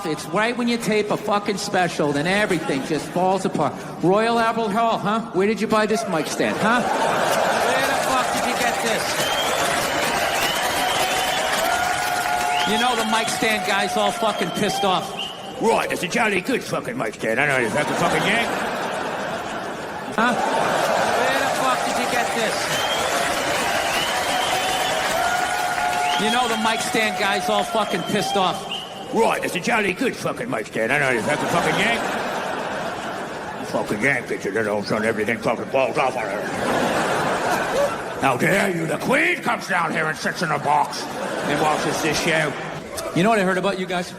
off. It's right when you tape a fucking special, then everything just falls apart. Royal Albert Hall, huh? Where did you buy this mic stand, huh? Where the fuck did you get this? You know the mic stand guy's all fucking pissed off. Right, it's a jolly good fucking mic stand. I know you fucking yank. Huh? Where the fuck did you get this? You know the mic stand guy's all fucking pissed off. Right, it's a jolly good fucking mic stand. I know you fucking yank. You fucking yank it, you little son. Everything fucking falls off on her. How dare you? The Queen comes down here and sits in a box and watches this show. You know what I heard about you guys?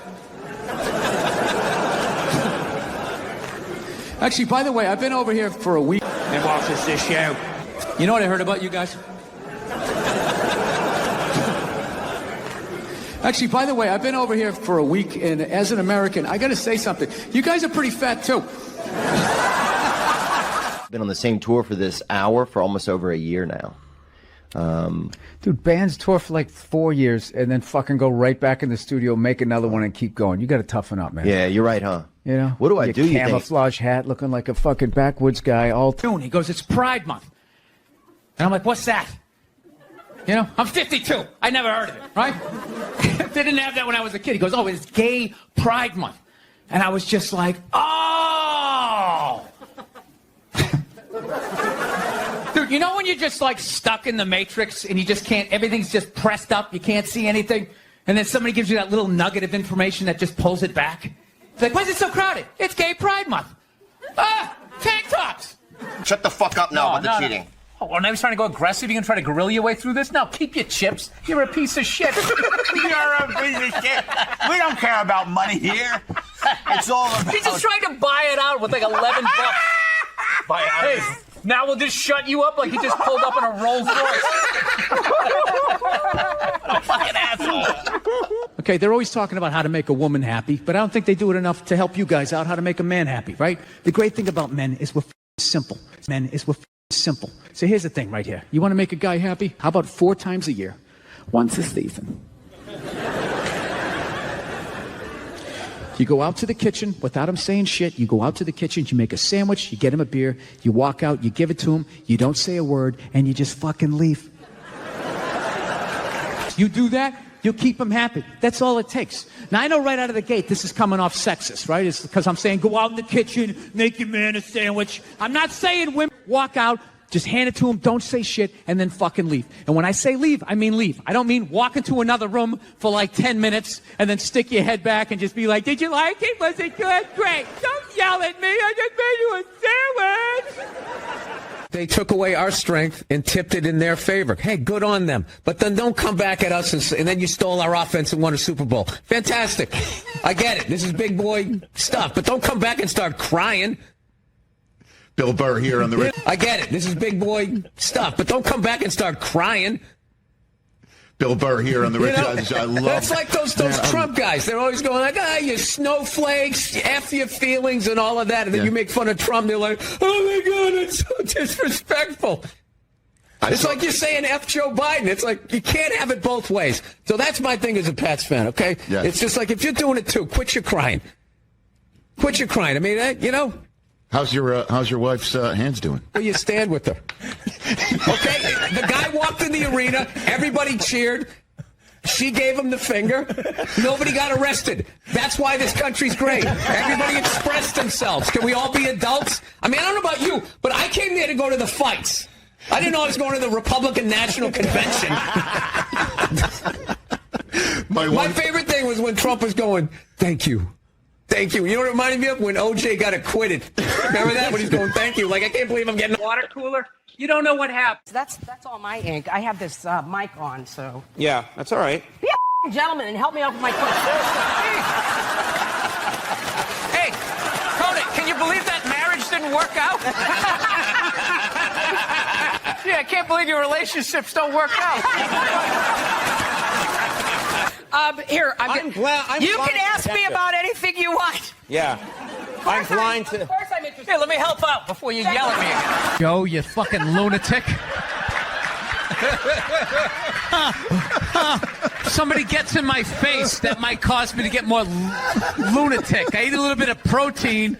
Actually, by the way, I've been over here for a week and watches this show. You know what I heard about you guys? Actually, by the way, I've been over here for a week, and as an American, I got to say something. You guys are pretty fat, too. Been on the same tour for this hour for almost over a year now. Dude, bands tour for like 4 years and then fucking go right back in the studio, make another one, and keep going. You got to toughen up, man. Yeah, you're right, huh? You know? What do I do? Camouflage hat, looking like a fucking backwoods guy. All tune. He goes, it's Pride Month. And I'm like, what's that? You know, I'm 52. I never heard of it, right? They didn't have that when I was a kid. He goes, oh, it's Gay Pride Month. And I was just like, oh! Dude, you know when you're just like stuck in the Matrix and you just can't, everything's just pressed up, you can't see anything? And then somebody gives you that little nugget of information that just pulls it back? It's like, why is it so crowded? It's Gay Pride Month. Ah, tank tops. Shut the fuck up now about the cheating. No. Oh, now he's trying to go aggressive? You're going to try to guerrilla your way through this? No, keep your chips. You're a piece of shit. You're a piece of shit. We don't care about money here. It's all about... He's just trying to buy it out with like 11 bucks. Buy it out. Hey, now we'll just shut you up like he just pulled up in a Rolls Royce. Fucking asshole. Okay, they're always talking about how to make a woman happy, but I don't think they do it enough to help you guys out how to make a man happy, right? The great thing about men is we're simple. Men is we're simple. So here's the thing right here. You want to make a guy happy? How about 4 times a year? Once a season. You go out to the kitchen without him saying shit. You go out to the kitchen, you make a sandwich, you get him a beer, you walk out, you give it to him, you don't say a word, and you just fucking leave. You do that, you'll keep him happy. That's all it takes. Now, I know right out of the gate this is coming off sexist, right? It's because I'm saying go out in the kitchen, make your man a sandwich. I'm not saying women walk out, just hand it to him, don't say shit, and then fucking leave. And when I say leave, I mean leave. I don't mean walk into another room for like 10 minutes and then stick your head back and just be like, did you like it? Was it good? Great. Don't yell at me. I just made you a sandwich. They took away our strength and tipped it in their favor. Hey, good on them. But then don't come back at us and then you stole our offense and won a Super Bowl. Fantastic. I get it. This is big boy stuff. But don't come back and start crying. Bill Burr here on the... I get it. This is big boy stuff. But don't come back and start crying. Bill Burr here on the Rich Eisen Show. I love That's like those Trump guys. They're always going like, you snowflakes, F your feelings and all of that. And then you make fun of Trump. They're like, oh, my God, it's so disrespectful. It's like you're saying F Joe Biden. It's like you can't have it both ways. So that's my thing as a Pats fan, okay? Yes. It's just like if you're doing it too, quit your crying. Quit your crying. I mean, you know. How's your wife's hands doing? Well, you stand with her. Okay? The guy walked in the arena. Everybody cheered. She gave him the finger. Nobody got arrested. That's why this country's great. Everybody expressed themselves. Can we all be adults? I mean, I don't know about you, but I came there to go to the fights. I didn't know I was going to the Republican National Convention. My favorite thing was when Trump was going, thank you. Thank you. You know what it reminded me of? When OJ got acquitted. Remember that? When he's going, thank you. Like, I can't believe I'm getting a water cooler. You don't know what happened. That's all my ink. I have this mic on, so. Yeah, that's all right. Be a gentleman and help me out with my question. Hey, Cody, can you believe that marriage didn't work out? Yeah, I can't believe your relationships don't work out. Here, I'm glad. You can ask me about anything you want. Yeah. I'm blind to... Of course I'm interested. Here, let me help out before you yell at me again. Joe, you fucking lunatic. Somebody gets in my face, that might cause me to get more lunatic. I eat a little bit of protein.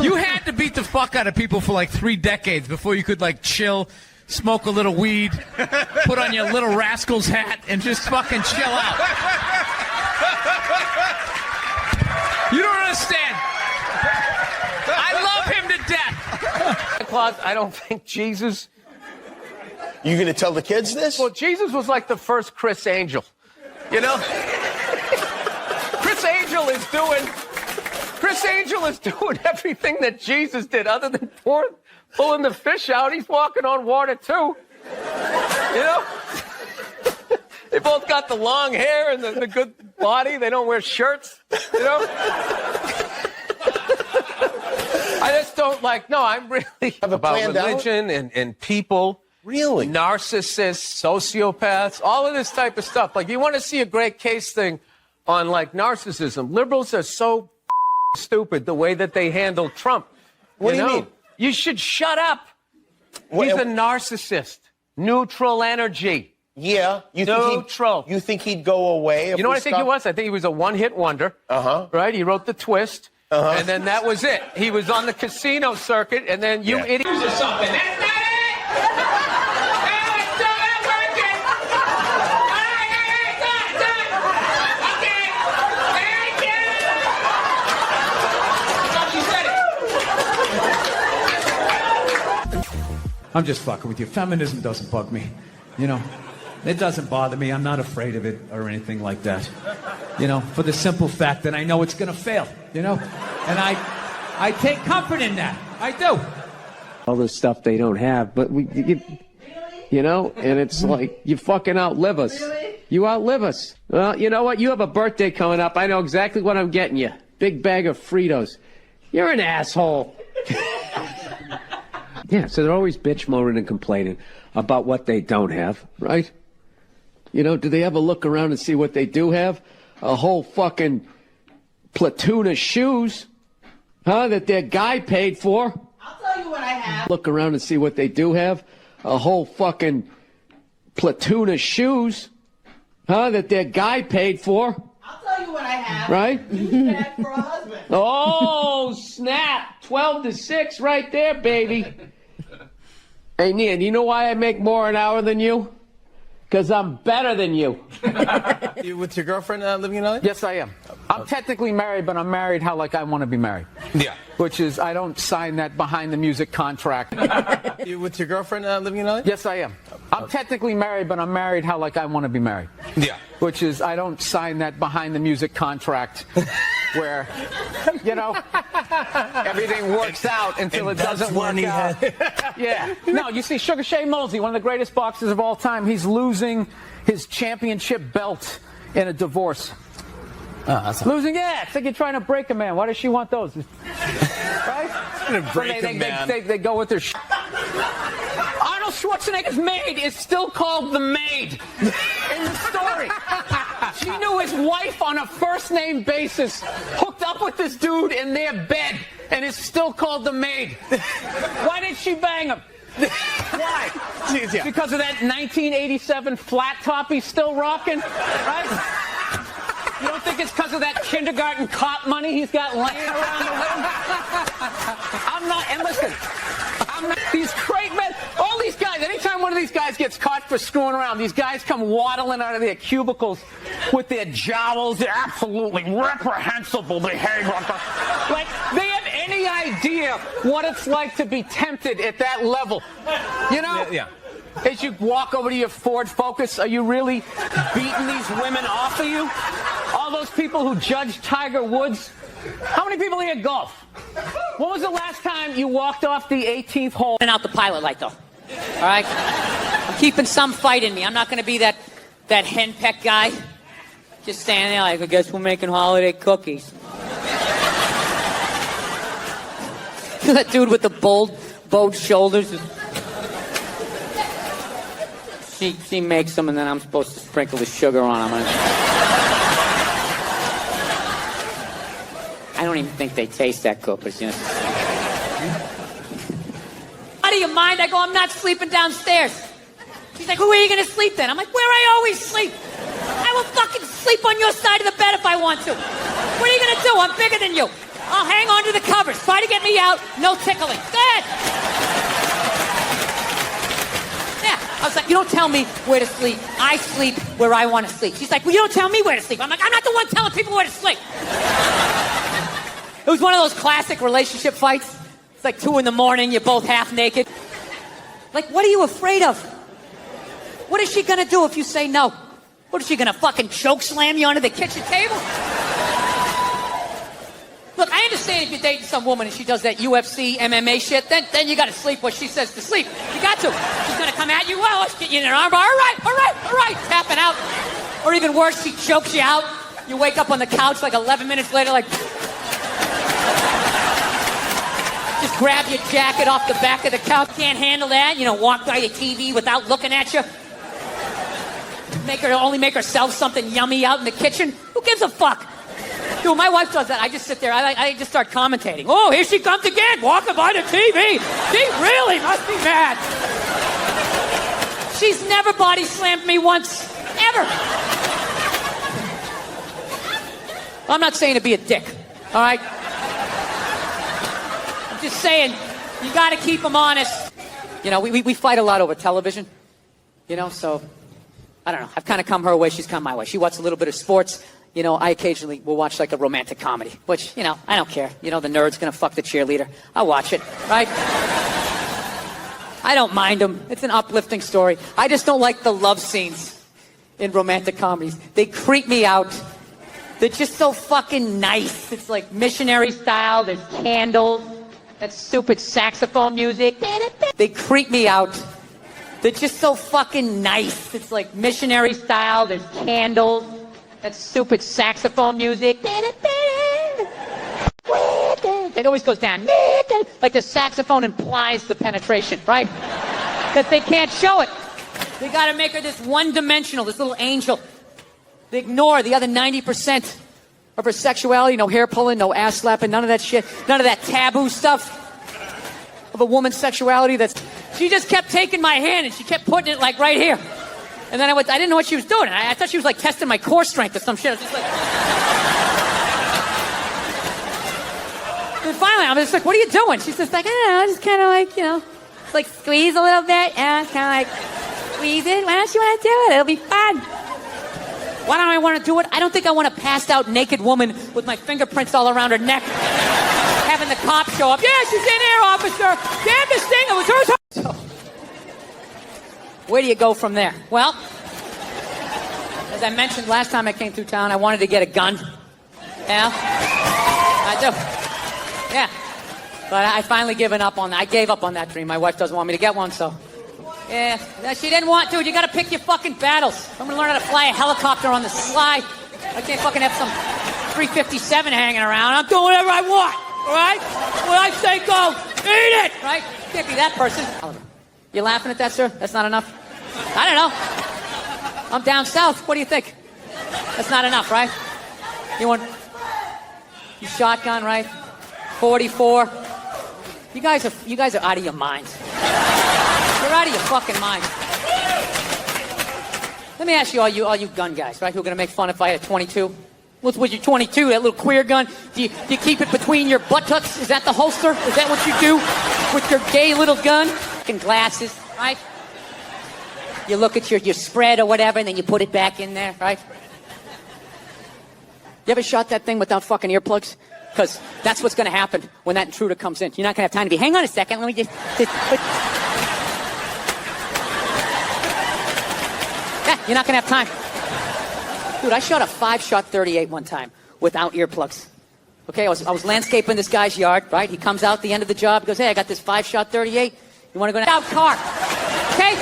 You had to beat the fuck out of people for like 3 decades before you could like chill, smoke a little weed, put on your Little Rascals hat, and just fucking chill out. You don't understand. I love him to death. Claus, I don't think Jesus. You gonna tell the kids this? Well, Jesus was like the first Chris Angel. You know? Chris Angel is doing everything that Jesus did, other than pulling the fish out. He's walking on water too. You know? They both got the long hair and the good body. They don't wear shirts. You know? I just don't like. No, I'm really about religion and people. Really? Narcissists, sociopaths, all of this type of stuff. Like, you want to see a great case thing on, like, narcissism. Liberals are so stupid the way that they handle Trump. What do you mean? You should shut up. He's a narcissist. Neutral energy. Yeah. Neutral. You think he'd go away? If you know what I think he was? I think he was a one-hit wonder. Right? He wrote The Twist. And then that was it. He was on the casino circuit, and then you idiots or something. That's not it! I'm just fucking with you. Feminism doesn't bug me. You know, it doesn't bother me. I'm not afraid of it or anything like that. You know, for the simple fact that I know it's going to fail, you know? And I take comfort in that. I do. All this stuff they don't have, but you know, and it's like, you fucking outlive us. Really? You outlive us. Well, you know what? You have a birthday coming up. I know exactly what I'm getting you. Big bag of Fritos. You're an asshole. Yeah, so they're always bitch moaning and complaining about what they don't have, right? You know, do they ever look around and see what they do have? A whole fucking platoon of shoes, huh, that their guy paid for. I'll tell you what I have. Look around and see what they do have. A whole fucking platoon of shoes, huh, that their guy paid for. I'll tell you what I have. Right? Dad for a husband. Oh, snap. 12-6 right there, baby. Hey, Nia, do you know why I make more an hour than you? Because I'm better than you. You with your girlfriend living in LA? Yes, I am. I'm technically married, but I'm married how like I want to be married. Yeah. Which is, I don't sign that behind the music contract. You with your girlfriend living in LA? Yes, I am. I'm technically married, but I'm married how like I want to be married. Yeah. Which is, I don't sign that behind the music contract where, you know, everything works out until it doesn't work out. Yeah. No, you see, Sugar Shane Mosley, one of the greatest boxers of all time, he's losing his championship belt in a divorce. Losing, yeah. It's like you're trying to break a man. Why does she want those? Right? They go with their Arnold Schwarzenegger's maid is still called the maid in the story. She knew his wife on a first-name basis, hooked up with this dude in their bed, and is still called the maid. Why did she bang him? Why? Because of that 1987 flat top he's still rocking, right? You don't think it's because of that kindergarten cop money he's got laying around the room? I'm not, and listen, these great men, all these guys, anytime one of these guys gets caught for screwing around, these guys come waddling out of their cubicles with their jowls, they're absolutely reprehensible behavior. Like, they have any idea what it's like to be tempted at that level. You know? Yeah. As you walk over to your Ford Focus, are you really beating these women off of you? All those people who judge Tiger Woods? How many people here golf? When was the last time you walked off the 18th hole? And out the pilot light, though. All right? I'm keeping some fight in me. I'm not going to be that henpeck guy. Just standing there like, I guess we're making holiday cookies. That dude with the bowed shoulders. She makes them, and then I'm supposed to sprinkle the sugar on them. I don't even think they taste that good, but you know. Out of your mind, I go, I'm not sleeping downstairs. She's like, where are you going to sleep then? I'm like, where I always sleep. I will fucking sleep on your side of the bed if I want to. What are you going to do? I'm bigger than you. I'll hang on to the covers. Try to get me out. No tickling. Good. Yeah. I was like, you don't tell me where to sleep. I sleep where I want to sleep. She's like, well, you don't tell me where to sleep. I'm like, I'm not the one telling people where to sleep. It was one of those classic relationship fights. It's like 2 a.m, you're both half naked. Like, what are you afraid of? What is she gonna do if you say no? What is she gonna fucking choke slam you onto the kitchen table? Look, I understand if you're dating some woman and she does that UFC, MMA shit, then you gotta sleep what she says to sleep. You got to. She's gonna come at you, well, let's get you in an armbar. All right, tapping out. Or even worse, she chokes you out. You wake up on the couch like 11 minutes later, like... Just grab your jacket off the back of the couch. Can't handle that. You know, walk by the TV without looking at you. Only make herself something yummy out in the kitchen. Who gives a fuck? Dude, my wife does that. I just sit there. I just start commentating. Oh, here she comes again, walking by the TV. She really must be mad. She's never body slammed me once, ever. I'm not saying to be a dick, all right? I'm just saying, you got to keep them honest. You know, we fight a lot over television, you know, so... I don't know. I've kind of come her way. She's come my way. She watches a little bit of sports. You know, I occasionally will watch like a romantic comedy, which, you know, I don't care. You know, the nerd's going to fuck the cheerleader. I'll watch it, right? I don't mind them. It's an uplifting story. I just don't like the love scenes in romantic comedies. They creep me out. They're just so fucking nice. It's like missionary style. There's candles. That stupid saxophone music. They creep me out. They're just so fucking nice. It's like missionary style. There's candles. That stupid saxophone music. It always goes down. Like the saxophone implies the penetration, right? Because they can't show it. They got to make her this one-dimensional, this little angel. They ignore the other 90% of her sexuality. No hair pulling, no ass slapping, none of that shit. None of that taboo stuff of a woman's sexuality. She just kept taking my hand and she kept putting it like right here. And then I didn't know what she was doing. I thought she was like testing my core strength or some shit. I was just like... And finally, I'm just like, what are you doing? She's just like, I don't know, just kind of like, you know, like squeeze a little bit. And kind of like, squeeze it. Why don't you want to do it? It'll be fun. Why don't I want to do it? I don't think I want a passed out naked woman with my fingerprints all around her neck. Having the cops show up. Yeah, she's in here, officer. Damn this thing, it was hers. So, where do you go from there? Well, as I mentioned last time I came through town, I wanted to get a gun. Yeah, I do. Yeah, but I finally given up on that. I gave up on that dream. My wife doesn't want me to get one, so... Yeah, she didn't want to. You gotta pick your fucking battles. I'm gonna learn how to fly a helicopter on the sly. I can't fucking have some 357 hanging around. I'm doing whatever I want, all right? When I say go, eat it, right? Can't be that person. You laughing at that, sir? That's not enough? I don't know. I'm down south. What do you think? That's not enough, right? You shotgun, right? 44. You guys are out of your minds. You're out of your fucking mind. Let me ask you, all you gun guys, right, who are going to make fun if I had a 22? What's with your 22, that little queer gun? Do you keep it between your buttocks? Is that the holster? Is that what you do with your gay little gun? Fucking glasses, right? You look at your spread or whatever, and then you put it back in there, right? You ever shot that thing without fucking earplugs? Because that's what's going to happen when that intruder comes in. You're not going to have time to be, hang on a second, let me just yeah, you're not going to have time. Dude, I shot a 5-shot 38 one time without earplugs. Okay, I was landscaping this guy's yard, right? He comes out at the end of the job, he goes, hey, I got this 5-shot 38. You want to go out car? Okay?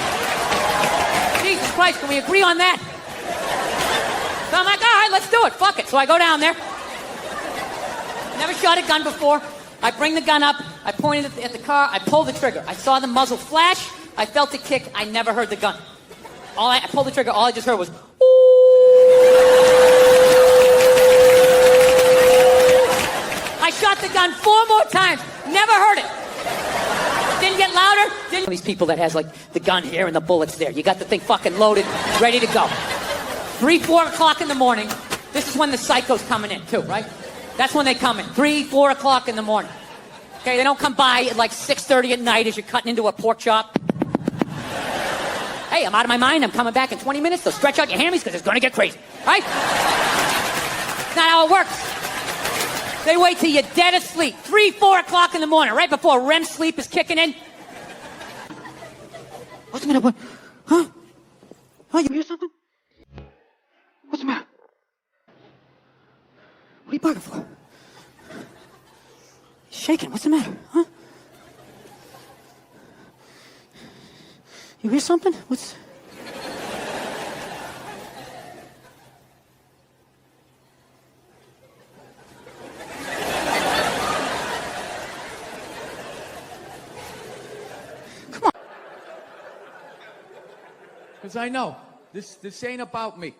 Jesus Christ, can we agree on that? So I'm like, all right, let's do it. Fuck it. So I go down there. Never shot a gun before. I bring the gun up. I pointed at the car. I pulled the trigger. I saw the muzzle flash. I felt the kick. I never heard the gun. I pulled the trigger. All I just heard was, I shot the gun 4 more times. Never heard it. Didn't get get louder? These people that has like the gun here and the bullets there. You got the thing fucking loaded, ready to go. 3, 4 o'clock in the morning. This is when the psycho's coming in too, right? That's when they come in. 3, 4 o'clock in the morning. Okay, they don't come by at like 6:30 at night as you're cutting into a pork chop. Hey, I'm out of my mind. I'm coming back in 20 minutes. So stretch out your hammies because it's going to get crazy, right? That's not how it works. They wait till you're dead asleep. 3, 4 o'clock in the morning, right before REM sleep is kicking in. What's the matter? What? Huh? Oh, you hear something? What's the matter? What are you barking for? He's shaking. What's the matter? Huh? You hear something? What's... Come on. Because I know this ain't about me.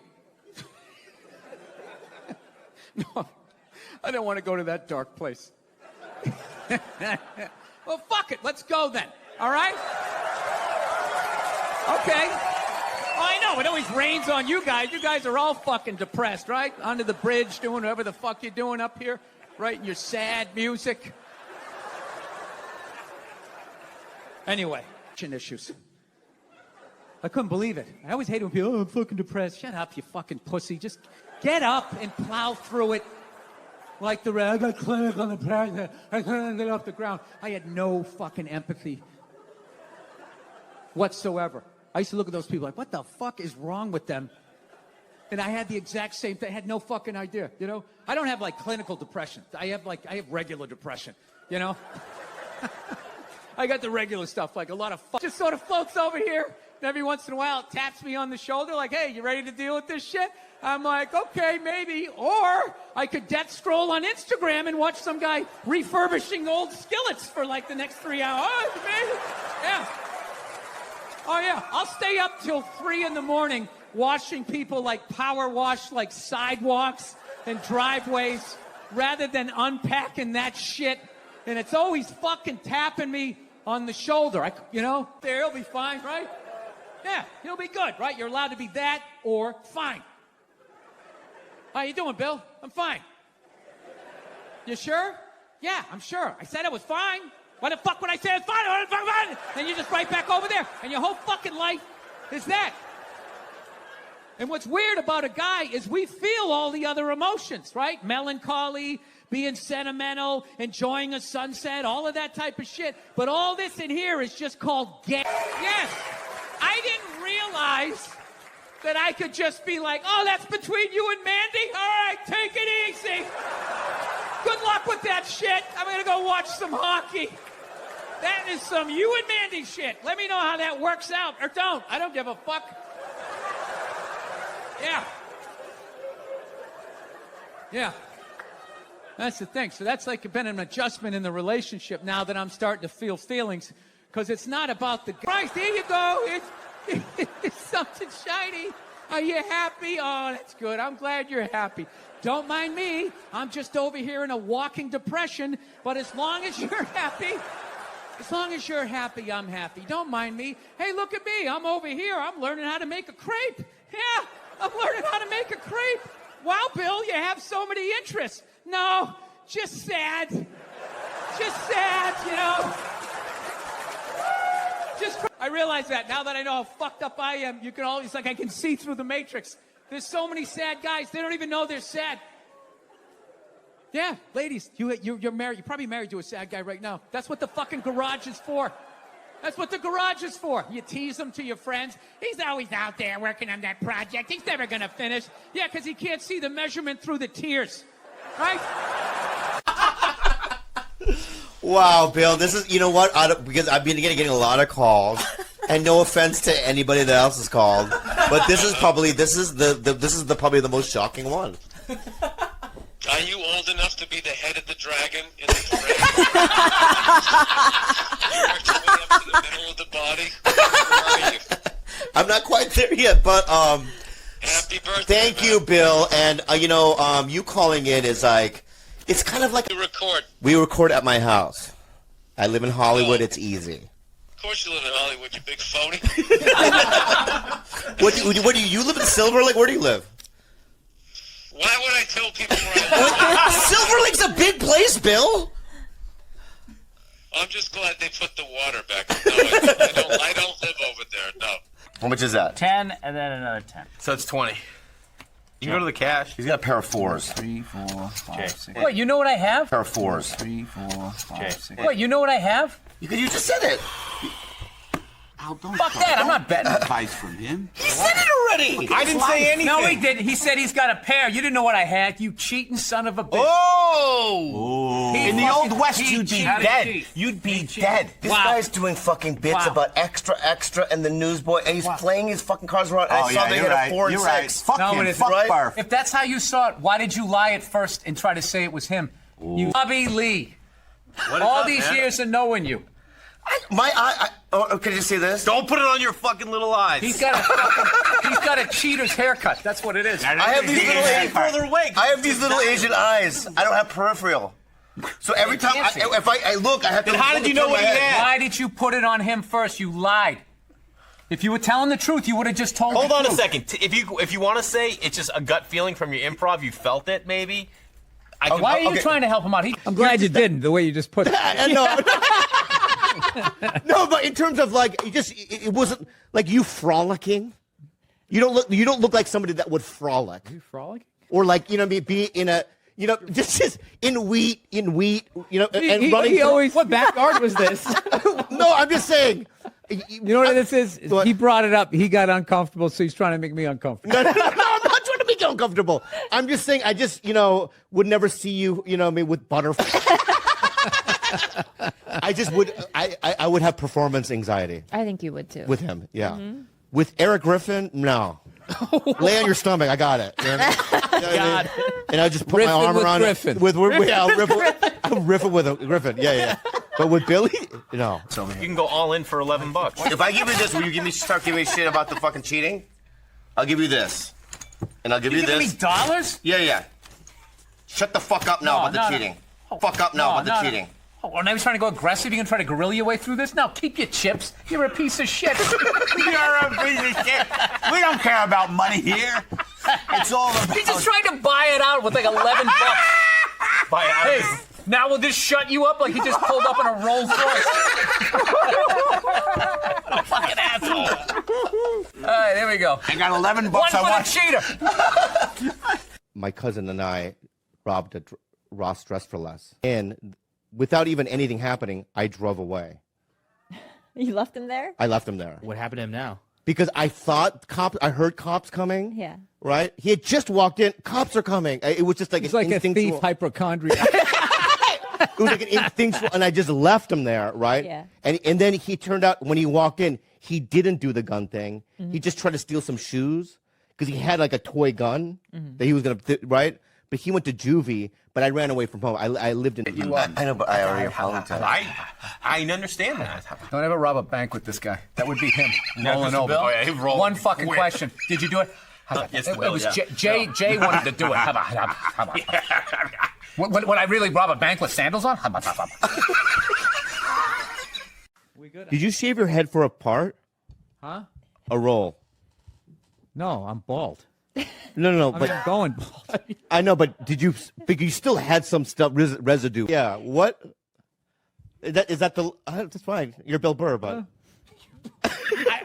No, I don't want to go to that dark place. Well, fuck it. Let's go then. All right? Okay. Oh, I know. It always rains on you guys. You guys are all fucking depressed, right? Under the bridge, doing whatever the fuck you're doing up here, right? And your sad music. Anyway, issues. I couldn't believe it. I always hate when people, oh, I'm fucking depressed. Shut up, you fucking pussy. Just get up and plow through it like the rest. I got clinical depression. I couldn't get off the ground. I had no fucking empathy whatsoever. I used to look at those people like, what the fuck is wrong with them? And I had the exact same thing. I had no fucking idea, you know? I don't have like clinical depression. I have regular depression, you know? I got the regular stuff, like a lot of just sort of floats over here. And every once in a while, it taps me on the shoulder like, hey, you ready to deal with this shit? I'm like, okay, maybe. Or I could death scroll on Instagram and watch some guy refurbishing old skillets for like the next 3 hours. Oh, maybe. Yeah. Oh, yeah. I'll stay up till 3 in the morning watching people like power wash like sidewalks and driveways rather than unpacking that shit. And it's always fucking tapping me on the shoulder. You know, there, he'll be fine, right? Yeah, he'll be good, right? You're allowed to be that or fine. How you doing, Bill? I'm fine. You sure? Yeah, I'm sure. I said I was fine. Why the fuck would I say I was fine? I was fine. Then you're just right back over there. And your whole fucking life is that. And what's weird about a guy is we feel all the other emotions, right? Melancholy, being sentimental, enjoying a sunset, all of that type of shit. But all this in here is just called gay. Yes. I didn't realize that I could just be like, oh, that's between you and Mandy? All right, take it easy. Good luck with that shit. I'm going to go watch some hockey. That is some you and Mandy shit. Let me know how that works out. Or don't. I don't give a fuck. Yeah. Yeah. That's the thing. So that's like been an adjustment in the relationship now that I'm starting to feel feelings. Because it's not about the guy. There you go. It's something shiny. Are you happy? Oh, that's good. I'm glad you're happy. Don't mind me. I'm just over here in a walking depression. But as long as you're happy, I'm happy. Don't mind me. Hey, look at me. I'm over here. I'm learning how to make a crepe. Yeah, I'm learning how to make a crepe. Wow, Bill, you have so many interests. No, just sad. Just sad, you know. I realize that now that I know how fucked up I am, you can always, like, I can see through the matrix. There's so many sad guys, they don't even know they're sad. Yeah, ladies, you're married. You're probably married to a sad guy right now. That's what the fucking garage is for. That's what the garage is for. You tease him to your friends. He's always out there working on that project. He's never going to finish. Yeah, because he can't see the measurement through the tears. Right? Wow, Bill, this is, you know what, because I've been getting a lot of calls, and no offense to anybody that else is called, but this is probably the most shocking one. Are you old enough to be the head of the dragon in the dragon? Work your way up to the middle of the body? Where are you? I'm not quite there yet, but happy birthday. Thank you, Bill, and you calling in is like, it's kind of like you record. We record at my house. I live in Hollywood. It's easy. course you live in Hollywood, you big phony. What do you live in Silver Lake? Where do you live? Why would I tell people where I live? Silver Lake's a big place, Bill. I'm just glad they put the water back. No, I don't live over there, no. How much is that? 10 and then another 10. So it's 20. You can go to the cash. He's got a pair of fours. 3, 4, 5, 6. Wait, you know what I have? Pair of fours. 3, 4, 5, 6. Wait, you know what I have? Because you just said it. Al, don't Fuck that, I'm not betting. advice from him. He said it already. I didn't say anything. No, he didn't. He said he's got a pair. You didn't know what I had. You cheating son of a bitch. Oh! He In the fucking- Old West, he you'd be cheated. dead. You'd be dead. This Wow. guy's doing fucking bits Wow. about extra and the newsboy, and he's playing his fucking cards around. Oh, I saw yeah, they you're hit right. a 4 and You're right. 6. Fuck No, him. it is Fuck right. Barf. If that's how you saw it, why did you lie at first and try to say it was him? You Bobby Lee. All these years of knowing you. Can you see this? Don't put it on your fucking little eyes. He's got a cheater's haircut. That's what it is. I have these little further away. I have these little Asian eyes. I don't have peripheral. So every time if I look, I have to. Then how did you know what he had? Why did you put it on him first? You lied. If you were telling the truth, you would have just told Hold the on a truth. second. If you want to say it's just a gut feeling from your improv, you felt it maybe. Why are you trying to help him out? I'm glad you didn't, the way you just put it. No, but in terms of like, it wasn't like you frolicking. You don't look like somebody that would frolic. You frolicking? Or like, be in a, just in wheat, and running. He always. What backyard was this? No, I'm just saying. You know what this is? He brought it up. He got uncomfortable, so he's trying to make me uncomfortable. No, I'm not trying to make you uncomfortable. I'm just saying, I just, would never see you, with butter. I just would, I would have performance anxiety. I think you would too. With him, yeah. With Eric Griffin, no. Lay on your stomach, I got it. You know what I mean? God. And I just put my arm around Griffin. it. I'll riff it with a Griffin, yeah. But with Billy, no. You can go all in for $11. If I give you this, will you start giving me shit about the fucking cheating? I'll give you this. And I'll give you Giving this. me dollars? Yeah. Shut the fuck up now about the cheating. Fuck up now about the cheating. Oh, now he's trying to go aggressive. You gonna try to guerrilla your way through this? No, keep your chips. You're a piece of shit. You're a piece of shit. We don't care about money here. It's all about. He's just trying to buy it out with like $11. Buy it out. Hey, now we'll just shut you up like he just pulled up in a Rolls Royce. Fucking asshole. All right, there we go. I got $11. One for I want. the cheater. My cousin and I robbed a Ross Dress for Less. And without even anything happening, I drove away. You left him there? I left him there. What happened to him now? Because I thought I heard cops coming. Yeah. Right? He had just walked in. Cops are coming. It was just like He's an like a instinctual. thief, hypochondriac. It was like an instinctual, and I just left him there, right? Yeah. And then he turned out, when he walked in, he didn't do the gun thing. He just tried to steal some shoes because he had like a toy gun that he was going to, right? But he went to juvie, but I ran away from home. I lived in. I know, but I already apologized. I understand that. Don't ever rob a bank with this guy. That would be him rolling Mr. over. Bill? Oh, yeah, he's rolling. One fucking Quick. question. Did you do it? Yes, it Will, was yeah. Jay wanted to do it. How about? Would I really rob a bank with sandals on? How about? Did you shave your head for a part? Huh? A role? No, I'm bald. No, but I'm going bald. I know, but did you? But you still had some stuff residue. Yeah. What? Is that the? That's fine. You're Bill Burr, but.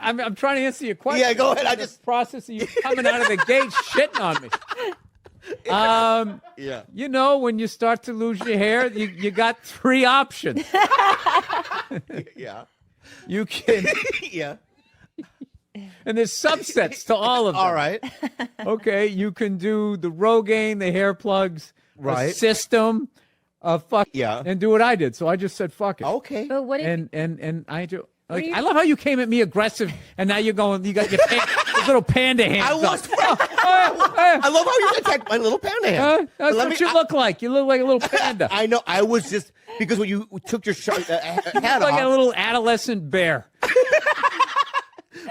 I'm trying to answer your question. Yeah, go ahead. I just process of you coming out of the gate shitting on me. Yeah. You know, when you start to lose your hair, you got 3 options. Yeah. You can. Yeah. And there's subsets to all of them. All right. Okay, you can do the Rogaine, the hair plugs, Right. a system, fuck. Yeah. And do what I did. So I just said fuck it. Okay. But what if And I do. Like, I love how you came at me aggressive, and now you're going. You got your little panda hands. I was. up. I love how you attacked my little panda hand. That's Let what me- you look like. You look like a little panda. I know. I was just because when you took your hat You look like off. a little adolescent bear.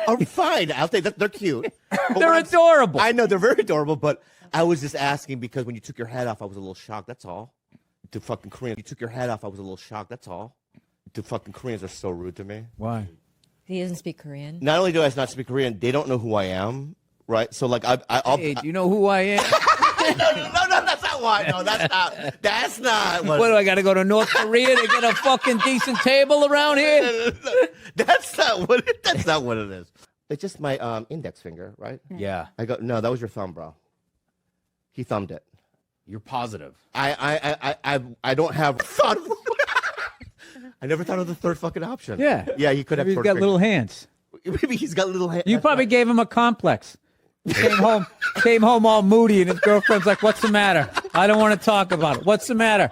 Oh, fine. I'll take that. They're cute. But They're when adorable. I know they're very adorable, but I was just asking because when you took your hat off, I was a little shocked. That's all. To fucking Korean. You took your hat off. I was a little shocked. That's all. the fucking Koreans are so rude to me. Why? He doesn't speak Korean. Not only do I not speak Korean, they don't know who I am, right? So like I'll Hey, do you know who I am? no, that's not why. No, that's not. What do I got to go to North Korea to get a fucking decent table around here? That's not what it is. It's just my index finger, right? Yeah. I go, no, that was your thumb, bro. He thumbed it. You're positive. I don't have thought. I never thought of the third fucking option. Yeah. Yeah, he could have. Maybe he's got little hands. Maybe he's got little hands. You probably gave him a complex. Came home all moody, and his girlfriend's like, "What's the matter? I don't want to talk about it. What's the matter?"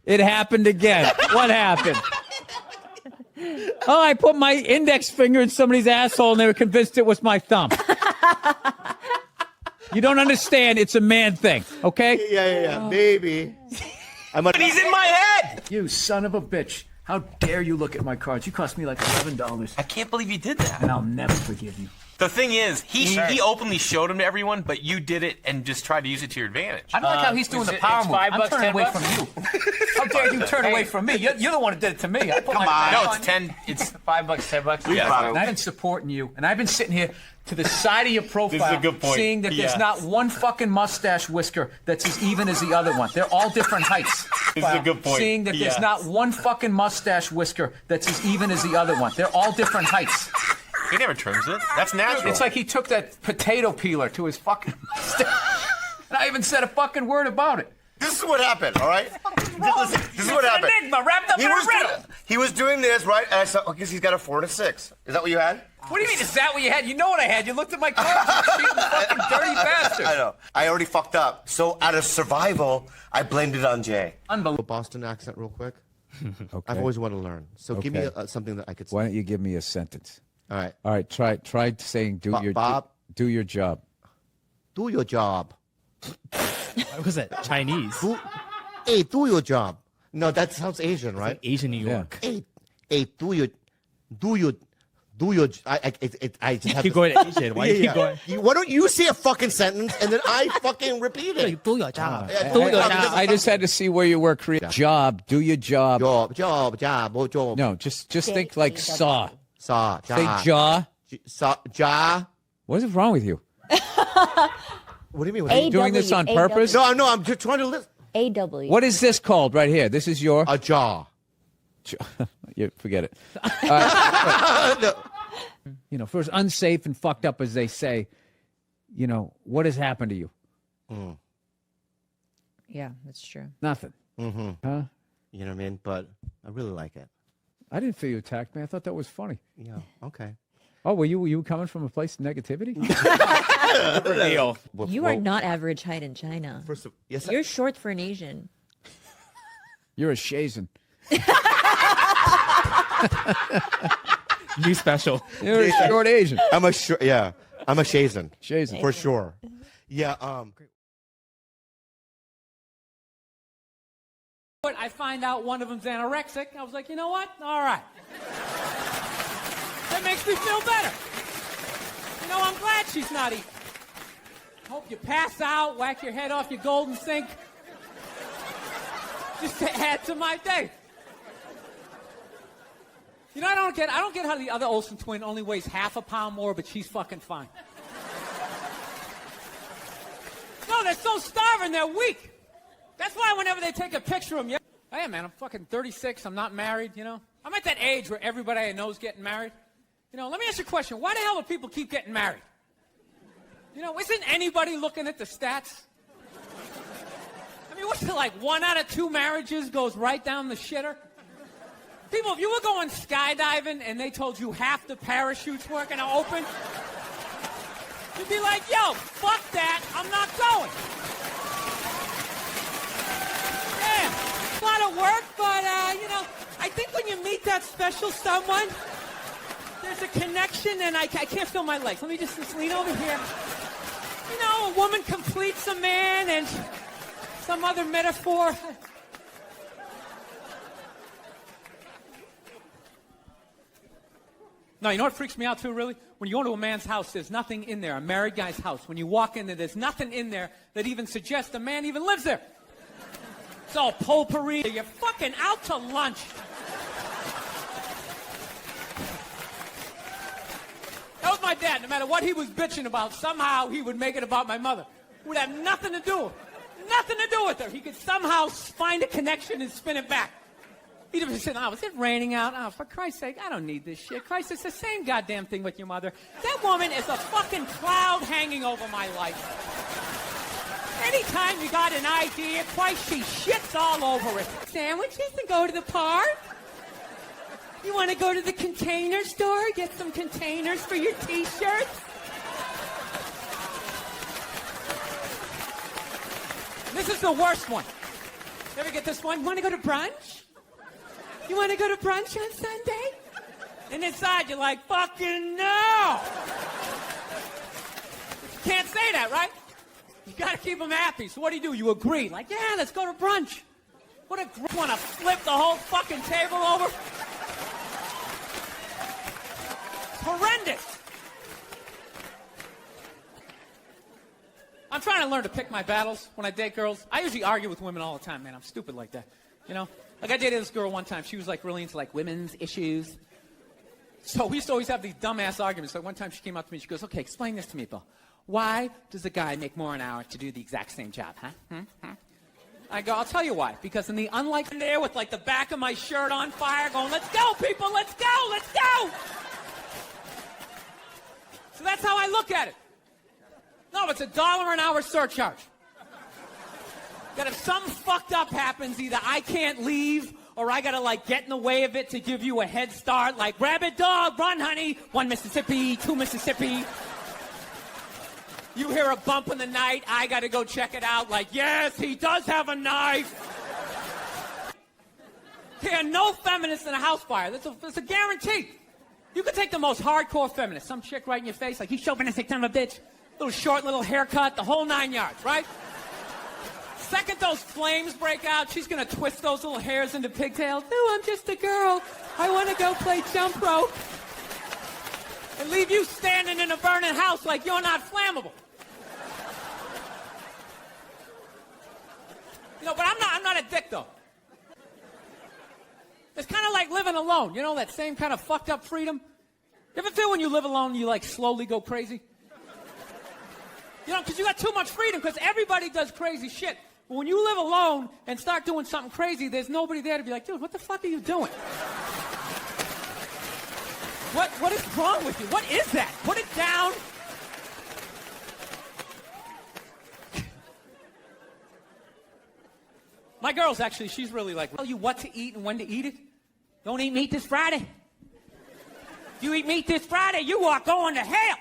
It happened again. What happened? Oh, I put my index finger in somebody's asshole, and they were convinced it was my thumb. You don't understand. It's a man thing, okay? Yeah. Maybe. He's in my head! You son of a bitch. How dare you look at my cards? You cost me like $11. I can't believe you did that. And I'll never forgive you. The thing is, he openly showed him to everyone, but you did it and just tried to use it to your advantage. I don't like how he's doing the power move. I'm turning away from you. How dare you turn away from me? You're the one who did it to me. I put Come my on. No, back it's on you. 10. It's $5, $10. Yeah. And I've been supporting you, and I've been sitting here to the side of your profile, This is a good point. seeing that there's Yes. not one fucking mustache whisker that's as even as the other one. They're all different heights. This is a good point. Seeing that there's Yes. not one fucking mustache whisker that's as even as the other one. They're all different heights. He never trims it. That's natural. It's like he took that potato peeler to his fucking mustache. And I haven't said a fucking word about it. This is what happened, all right? Listen, this is what It's an happened. enigma wrapped up in a riddle. He was doing this, right? And I said, I guess he's got a 4 and a 6. Is that what you had? What do you mean, is that what you had? You know what I had. You looked at my cards, you cheating fucking dirty bastard. I know. I already fucked up. So out of survival, I blamed it on Jay. Unbelievable. Boston accent real quick. Okay. I've always wanted to learn. So give me Okay. something that I could say. Why don't you give me a sentence? All right. All right. Try saying do your Bob. do your job. Do your job. What was that? Chinese? Hey, do your job. No, that sounds Asian, right? Like Asian New York. Hey, do your. I just have Keep to, going Asian. Why you keep going? Why don't you say a fucking sentence and then I fucking repeat it? Like, do your job. I just had to see where you were creating. Job. Do your job. Job. No, just think like saw. Saw. Say jaw. Jaw. What is wrong with you? What do you mean? Are you doing this on purpose? No, I'm just trying to listen. AW. What is this called right here? This is your a jaw. You forget it. No. You know, for as unsafe and fucked up as they say, you know, what has happened to you? Yeah, that's true. Nothing. Mm-hmm. Huh? You know what I mean? But I really like it. I didn't feel you attacked me. I thought that was funny. Yeah. Okay. Oh, were you coming from a place of negativity? You are not average height in China. Yes, You're short for an Asian. You're a Shazan. New special. You're a short Asian. I'm a Shazan. Shazan. For sure. Yeah. But I find out one of them's anorexic. I was like, you know what? All right. That makes me feel better. You know, I'm glad she's not eating. Hope you pass out, whack your head off your golden sink. Just to add to my day. You know, I don't get how the other Olsen twin only weighs half a pound more, but she's fucking fine. No, they're so starving, they're weak. That's why whenever they take a picture of them, hey man, I'm fucking 36, I'm not married, you know? I'm at that age where everybody I know is getting married. You know, let me ask you a question. Why the hell do people keep getting married? You know, isn't anybody looking at the stats? I mean, what's it like? 1 out of 2 marriages goes right down the shitter? People, if you were going skydiving and they told you half the parachutes weren't going to open, you'd be like, yo, fuck that, I'm not going. Yeah, a lot of work, but, you know, I think when you meet that special someone, there's a connection, and I can't feel my legs. Let me just lean over here. You know, a woman completes a man, and some other metaphor. No, you know what freaks me out too, really? When you go to a man's house, there's nothing in there, a married guy's house. When you walk in there, there's nothing in there that even suggests a man even lives there. It's all potpourri. You're fucking out to lunch. my dad, no matter what he was bitching about, somehow he would make it about my mother. It would have nothing to do with her. He could somehow find a connection and spin it back. He'd have said, oh, is it raining out? Oh, for Christ's sake, I don't need this shit. Christ, it's the same goddamn thing with your mother. That woman is a fucking cloud hanging over my life. Anytime you got an idea, Christ, she shits all over it. Sandwiches and go to the park? You want to go to the container store, get some containers for your T-shirts? This is the worst one. You ever get this one? You want to go to brunch? You want to go to brunch on Sunday? And inside you're like, fucking no! You can't say that, right? You got to keep them happy. So what do? You agree. Like, yeah, let's go to brunch. What a want to flip the whole fucking table over? Horrendous. I'm trying to learn to pick my battles when I date girls. I usually argue with women all the time, man. I'm stupid like that. You know? Like, I dated this girl one time. She was, like, really into, like, women's issues. So we used to always have these dumbass arguments. So one time she came up to me. She goes, okay, explain this to me, Bill. Why does a guy make more an hour to do the exact same job, huh? I go, I'll tell you why. Because in the unlikely there with, like, the back of my shirt on fire going, let's go, people, let's go, let's go! So that's how I look at it. No, it's $1 an hour surcharge. That if something fucked up happens, either I can't leave or I gotta like get in the way of it to give you a head start, like rabbit dog, run honey, 1 Mississippi, 2 Mississippi. You hear a bump in the night, I gotta go check it out, like yes, he does have a knife. There are no feminists in a house fire. That's a guarantee. You could take the most hardcore feminist, some chick right in your face, like he's chauvinistic son of a bitch. Little short, little haircut, the whole 9 yards, right? Second those flames break out, she's gonna twist those little hairs into pigtails. No, I'm just a girl. I wanna go play jump rope. And leave you standing in a burning house like you're not flammable. You know, but I'm not a dick though. It's kind of like living alone. You know, that same kind of fucked up freedom? You ever feel when you live alone, you like slowly go crazy? You know, because you got too much freedom, because everybody does crazy shit. But when you live alone and start doing something crazy, there's nobody there to be like, dude, what the fuck are you doing? What is wrong with you? What is that? Put it down. My girl's actually, she's really like, tell you what to eat and when to eat it. Don't eat meat this Friday. If you eat meat this Friday, you are going to hell.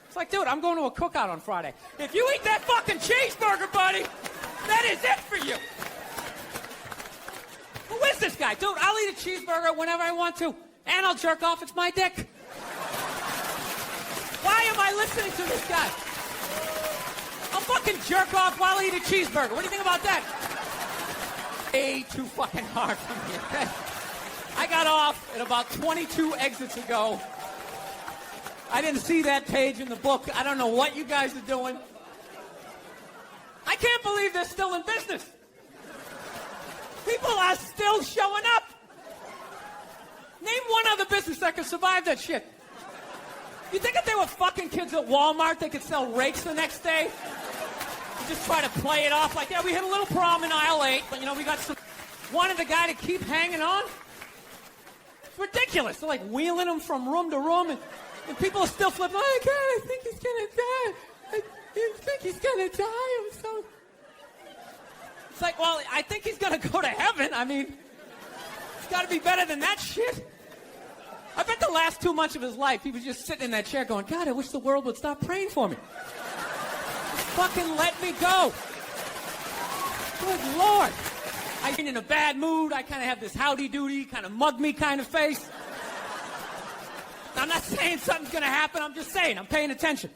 It's like, dude, I'm going to a cookout on Friday. If you eat that fucking cheeseburger, buddy, that is it for you. Who is this guy? Dude, I'll eat a cheeseburger whenever I want to, and I'll jerk off. It's my dick. Why am I listening to this guy? I'll fucking jerk off while I eat a cheeseburger. What do you think about that? Way too fucking hard for me, okay? I got off at about 22 exits ago. I didn't see that page in the book. I don't know what you guys are doing. I can't believe they're still in business. People are still showing up. Name one other business that could survive that shit. You think if they were fucking kids at Walmart, they could sell rakes the next day? You just try to play it off like, yeah, we hit a little prom in aisle 8, but, you know, we got some... Wanted the guy to keep hanging on? It's ridiculous. They're, like, wheeling him from room to room, and people are still flipping. Oh, God, I think he's going to die. I think he's going to die. I'm so... It's like, well, I think he's going to go to heaven. I mean, it's got to be better than that shit. I bet the last 2 months of his life, he was just sitting in that chair going, God, I wish the world would stop praying for me. Just fucking let me go. Good Lord. I've been in a bad mood. I kind of have this howdy-doody, kind of mug-me kind of face. I'm not saying something's going to happen. I'm just saying. I'm paying attention.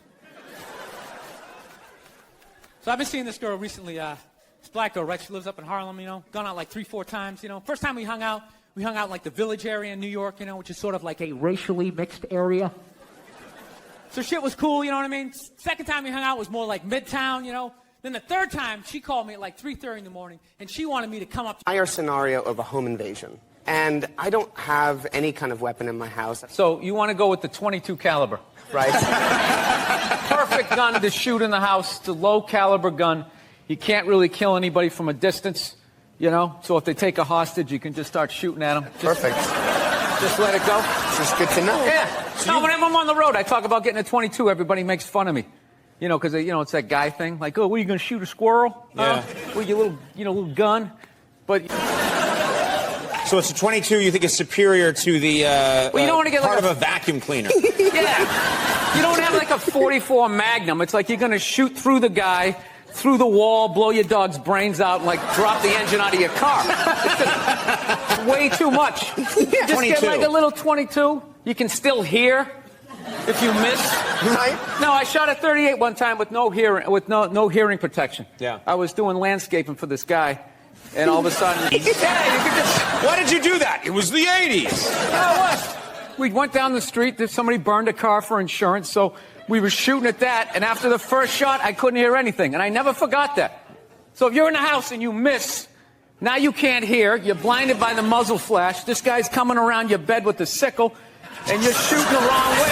So I've been seeing this girl recently. This black girl, right? She lives up in Harlem, you know. Gone out like 3-4 times, you know. First time we hung out in like the Village area in New York, you know, which is sort of like a racially mixed area. So shit was cool, you know what I mean? Second time we hung out was more like Midtown, you know. Then the third time, she called me at like 3:30 in the morning, and she wanted me to come up. Dire scenario of a home invasion. and I don't have any kind of weapon in my house. So you want to go with the 22 caliber, right? Perfect gun to shoot in the house. It's a low caliber gun. You can't really kill anybody from a distance, you know? So if they take a hostage, you can just start shooting at them. Perfect. Just let it go. This is good to know. Yeah. No, whenever I'm on the road, I talk about getting a 22. Everybody makes fun of me. You know, because, you know, it's that guy thing. Like, oh, what, are you going to shoot a squirrel? Yeah. With your little, you know, little gun? But... So it's a 22 you think is superior to the well, you don't want to get part like of a vacuum cleaner. Yeah. You don't have like a 44 Magnum. It's like you're going to shoot through the guy, through the wall, blow your dog's brains out, and like drop the engine out of your car. It's just way too much. Just 22. get like a little 22. You can still hear if you miss. Right? No, I shot a 38 one time with no hearing, with no hearing protection. Yeah. I was doing landscaping for this guy, and all of a sudden, yeah, you could just. Why did you do that? It was the 80s. What? We went down the street. Somebody burned a car for insurance, so we were shooting at that. And after the first shot, I couldn't hear anything, and I never forgot that. So if you're in the house and you miss, now you can't hear. You're blinded by the muzzle flash. This guy's coming around your bed with a sickle, and you're shooting the wrong way.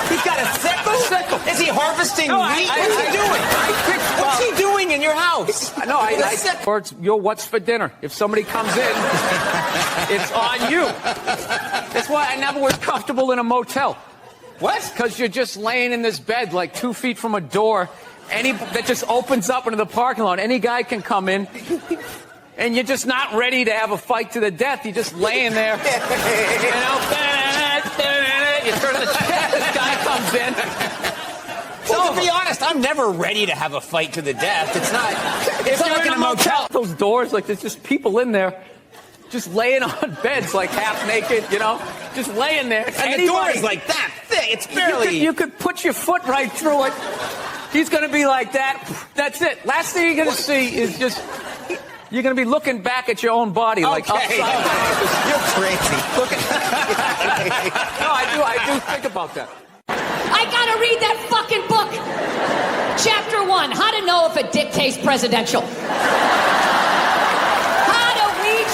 He's got a sickle? Is he harvesting wheat? What's he doing? What's he doing in your house? No, or it's your what's for dinner. If somebody comes in, it's on you. That's why I never was comfortable in a motel. What? Because you're just laying in this bed like 2 feet from a door that just opens up into the parking lot. Any guy can come in. And you're just not ready to have a fight to the death. You're just laying there. You know? You turn the check, this guy comes in. Well, to be honest, I'm never ready to have a fight to the death. It's not like in a motel. Those doors, like there's just people in there, just laying on beds, like half naked, you know, just laying there. And the door is like that thick. It's barely. You could put your foot right through it. He's going to be like that. That's it. Last thing you're going to see is just. You're going to be looking back at your own body like upside down. You're crazy. No, I do think about that. I gotta read that fucking book. Chapter 1, how to know if a dick tastes presidential. How to weed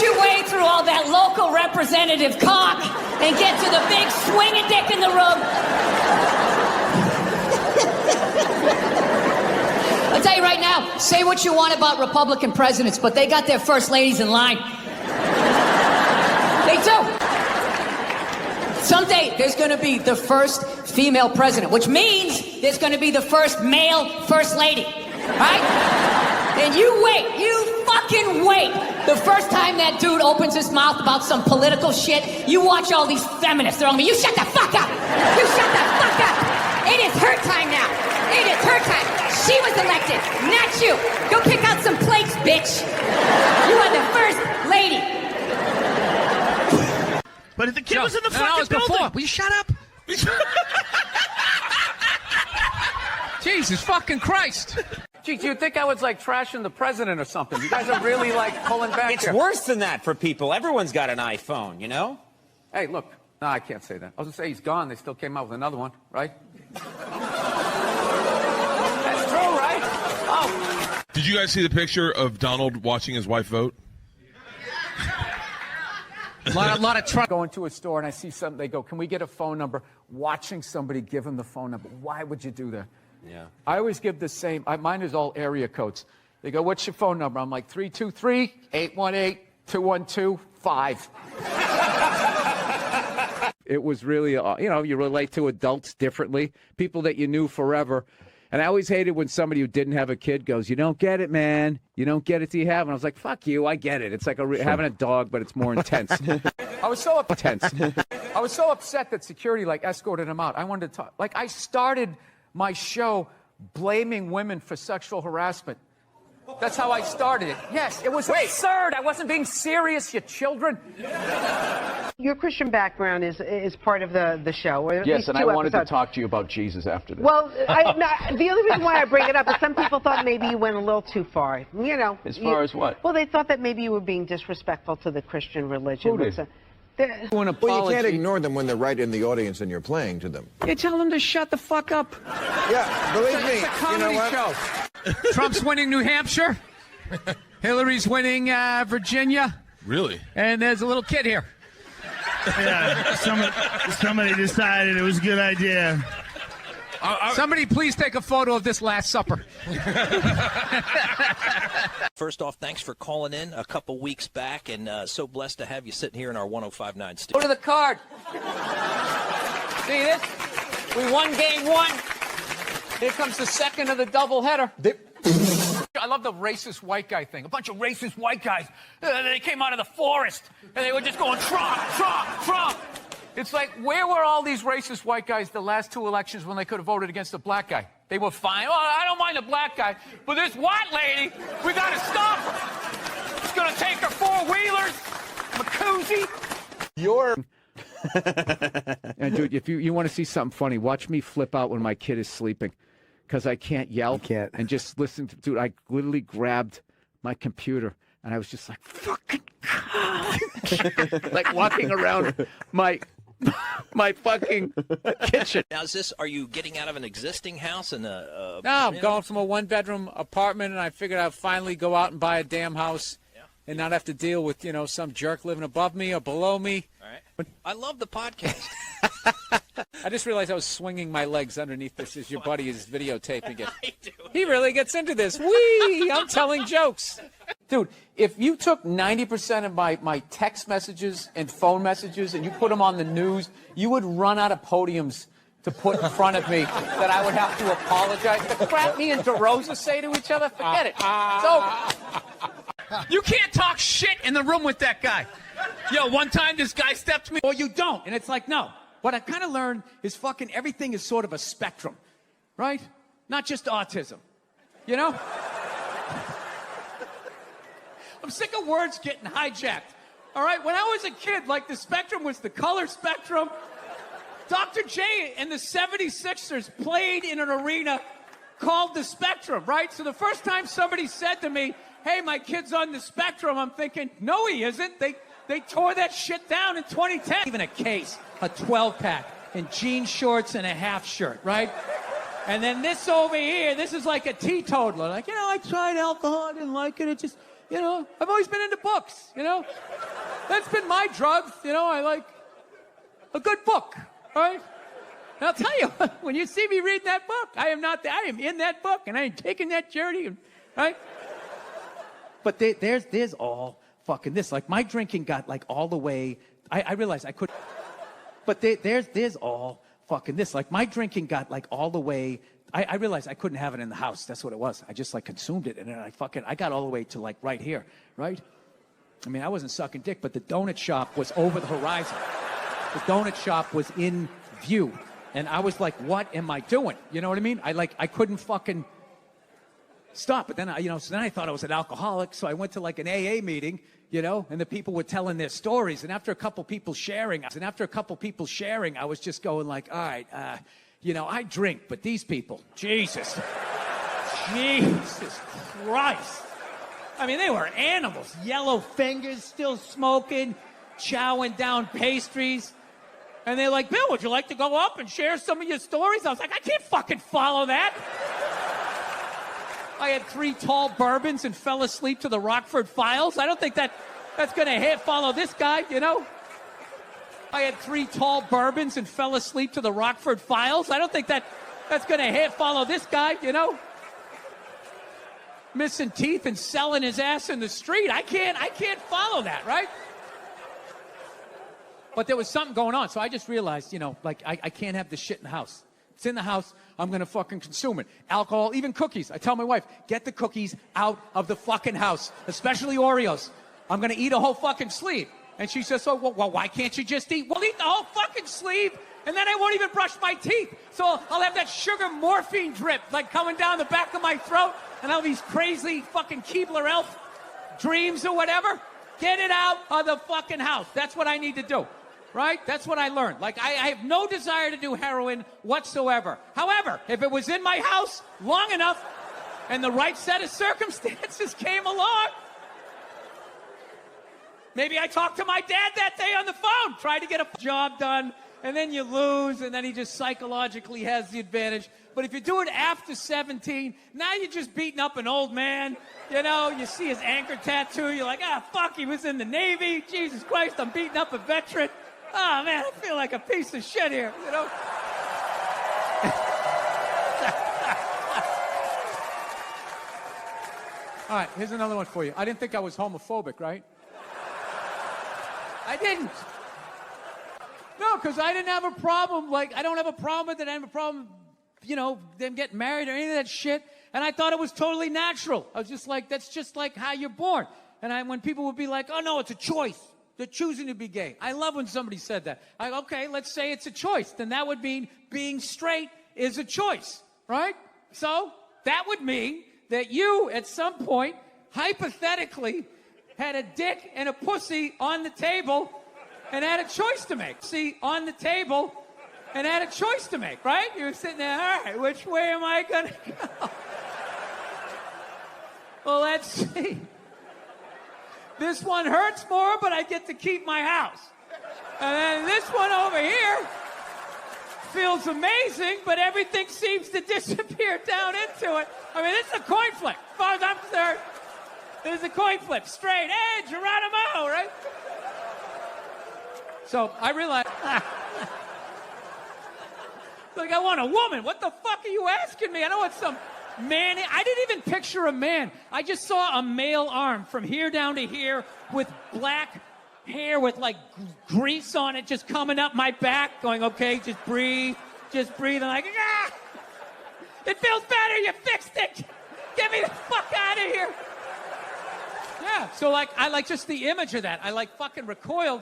your way through all that local representative cock and get to the big swinging dick in the room. I'll tell you right now, say what you want about Republican presidents, but they got their first ladies in line. They do. Someday, there's going to be the first female president, which means there's going to be the first male first lady, right? And you wait, you fucking wait. The first time that dude opens his mouth about some political shit, you watch all these feminists. They're on me, you shut the fuck up. You shut the fuck up. It is her time now. It is her time. She was elected, not you. Go pick out some plates, bitch. You are the first lady. But if the kid was in the fucking building. Before. Will you shut up? Jesus fucking Christ. Geez, you'd think I was like trashing the president or something. You guys are really like pulling back It's here. worse than that for people. Everyone's got an iPhone, you know? Hey, look. No, I can't say that. I was going to say he's gone. They still came out with another one, right? That's true, right? Oh. Did you guys see the picture of Donald watching his wife vote? A lot of truck. Go into a store and I see something. They go, "Can we get a phone number?" Watching somebody give them the phone number. Why would you do that? Yeah. I I always give the same. Mine is all area codes. They go, "What's your phone number?" I'm like 323-818-212-5. It was really, you know, you relate to adults differently, people that you knew forever. And I always hated when somebody who didn't have a kid goes, "You don't get it, man. You don't get it till you have." And I was like, "Fuck you, I get it. It's like having a dog, but it's more intense." I was so upset that security like escorted him out. I wanted to talk. Like I started my show blaming women for sexual harassment. That's how I started it. Yes, it was absurd. I wasn't being serious, you children. Your Christian background is part of the show. Or at Yes, least and two I wanted episodes. to talk to you about Jesus after this. Well, the only reason why I bring it up is some people thought maybe you went a little too far. You know. As far as what? Well, they thought that maybe you were being disrespectful to the Christian religion. Who did? this. An Well, you apology. can't ignore them when they're right in the audience and you're playing to them. You tell them to shut the fuck up. Yeah, believe me. It's a comedy you know what? show. Trump's winning New Hampshire. Hillary's winning Virginia. Really? And there's a little kid here. Yeah, somebody decided it was a good idea. Somebody please take a photo of this Last Supper. First off, thanks for calling in a couple weeks back, and so blessed to have you sitting here in our 105.9 Go studio. to the card. See this? We won game one. Here comes the second of the doubleheader. I love the racist white guy thing. A bunch of racist white guys. They came out of the forest, and they were just going, Trump, Trump, Trump. It's like, where were all these racist white guys the last two elections when they could have voted against the black guy? They were fine. Oh, I don't mind the black guy, but this white lady, we got to stop her. It's going to take her four-wheelers, Macuzzi. And dude, if you want to see something funny, watch me flip out when my kid is sleeping, because I can't yell and just listen to. Dude, I literally grabbed my computer and I was just like, "Fucking God!" Like walking around my fucking kitchen. Now, are you getting out of an existing house and No, I'm going from a one-bedroom apartment, and I figured I'd finally go out and buy a damn house and not have to deal with, some jerk living above me or below me. All right. I love the podcast. I just realized I was swinging my legs underneath this as your buddy is videotaping it. He really gets into this. Whee! I'm telling jokes. Dude, if you took 90% of my text messages and phone messages and you put them on the news, you would run out of podiums to put in front of me that I would have to apologize. The crap me and DeRosa say to each other, forget it. It's over. You can't talk shit in the room with that guy. Yo, one time this guy stepped to me, or you don't. And it's like, no. What I kind of learned is fucking everything is sort of a spectrum, right? Not just autism, I'm sick of words getting hijacked, all right? When I was a kid, like, the spectrum was the color spectrum. Dr. J and the 76ers played in an arena called the Spectrum, right? So the first time somebody said to me, hey, my kid's on the spectrum, I'm thinking, no, he isn't. They tore that shit down in 2010. Even a case, a 12-pack, and jean shorts and a half shirt, right? And then this over here, this is like a teetotaler. Like, I tried alcohol, I didn't like it. It just, I've always been into books, That's been my drug, I like a good book, all right? And I'll tell you, when you see me reading that book, I am in that book, and I ain't taking that journey, right? But there's all fucking this. Like, my drinking got like all the way. I realized I could. But there's all fucking this. Like, my drinking got like all the way. I realized I couldn't have it in the house. That's what it was. I just like consumed it, and then I got all the way to like right here, right? I mean, I wasn't sucking dick, but the donut shop was over the horizon. The donut shop was in view, and I was like, what am I doing? You know what I mean? I couldn't fucking stop. But then so then I thought I was an alcoholic, so I went to like an AA meeting, and the people were telling their stories. And after a couple people sharing, I was just going like, all right, I drink, but these people, Jesus Christ. I mean, they were animals. Yellow fingers, still smoking, chowing down pastries. And they're like, Bill, would you like to go up and share some of your stories? I was like, I can't fucking follow that. I had 3 tall bourbons and fell asleep to the Rockford Files. I don't think that's going to follow this guy, I had 3 tall bourbons and fell asleep to the Rockford Files. I don't think that's going to follow this guy, Missing teeth and selling his ass in the street. I can't follow that, right? But there was something going on, so I just realized, I can't have this shit in the house. It's in the house. I'm going to fucking consume it. Alcohol, even cookies. I tell my wife, get the cookies out of the fucking house, especially Oreos. I'm going to eat a whole fucking sleeve. And she says, well, why can't you just eat? Well, eat the whole fucking sleeve, and then I won't even brush my teeth. So I'll have that sugar morphine drip, like coming down the back of my throat, and I'll have these crazy fucking Keebler Elf dreams or whatever. Get it out of the fucking house. That's what I need to do. Right? That's what I learned. Like, I have no desire to do heroin whatsoever. However, if it was in my house long enough and the right set of circumstances came along, Maybe I talked to my dad that day on the phone, tried to get a job done, and then you lose, and then he just psychologically has the advantage. But if you do it after 17, now you're just beating up an old man. You know, you see his anchor tattoo, you're like, fuck, he was in the Navy. Jesus Christ, I'm beating up a veteran. Oh, man, I feel like a piece of shit here, you know? All right, here's another one for you. I didn't think I was homophobic, right? I didn't. No, because I didn't have a problem. Like, I don't have a problem with it. I have a problem, you know, them getting married or any of that shit. And I thought it was totally natural. I was just like, that's just like how you're born. And when people would be like, oh, no, it's a choice. They're choosing to be gay. I love when somebody said that. Okay, let's say it's a choice. Then that would mean being straight is a choice, right? So that would mean that you, at some point, hypothetically, had a dick and a pussy on the table and had a choice to make. See, on the table and had a choice to make, right? You were sitting there, all right, which way am I going to go? Well, let's see. This one hurts more, but I get to keep my house. And then this one over here feels amazing, but everything seems to disappear down into it. I mean, it's a coin flip. As far as I'm concerned, it's a coin flip. Straight, hey, Geronimo, right? So I realized, like, I want a woman. What the fuck are you asking me? I don't want some man. I didn't even picture a man. I just saw a male arm from here down to here with black hair with like grease on it just coming up my back, going, okay, just breathe. I'm like, it feels better, you fixed it. Get me the fuck out of here. Yeah, so like, I like just the image of that. I like fucking recoiled.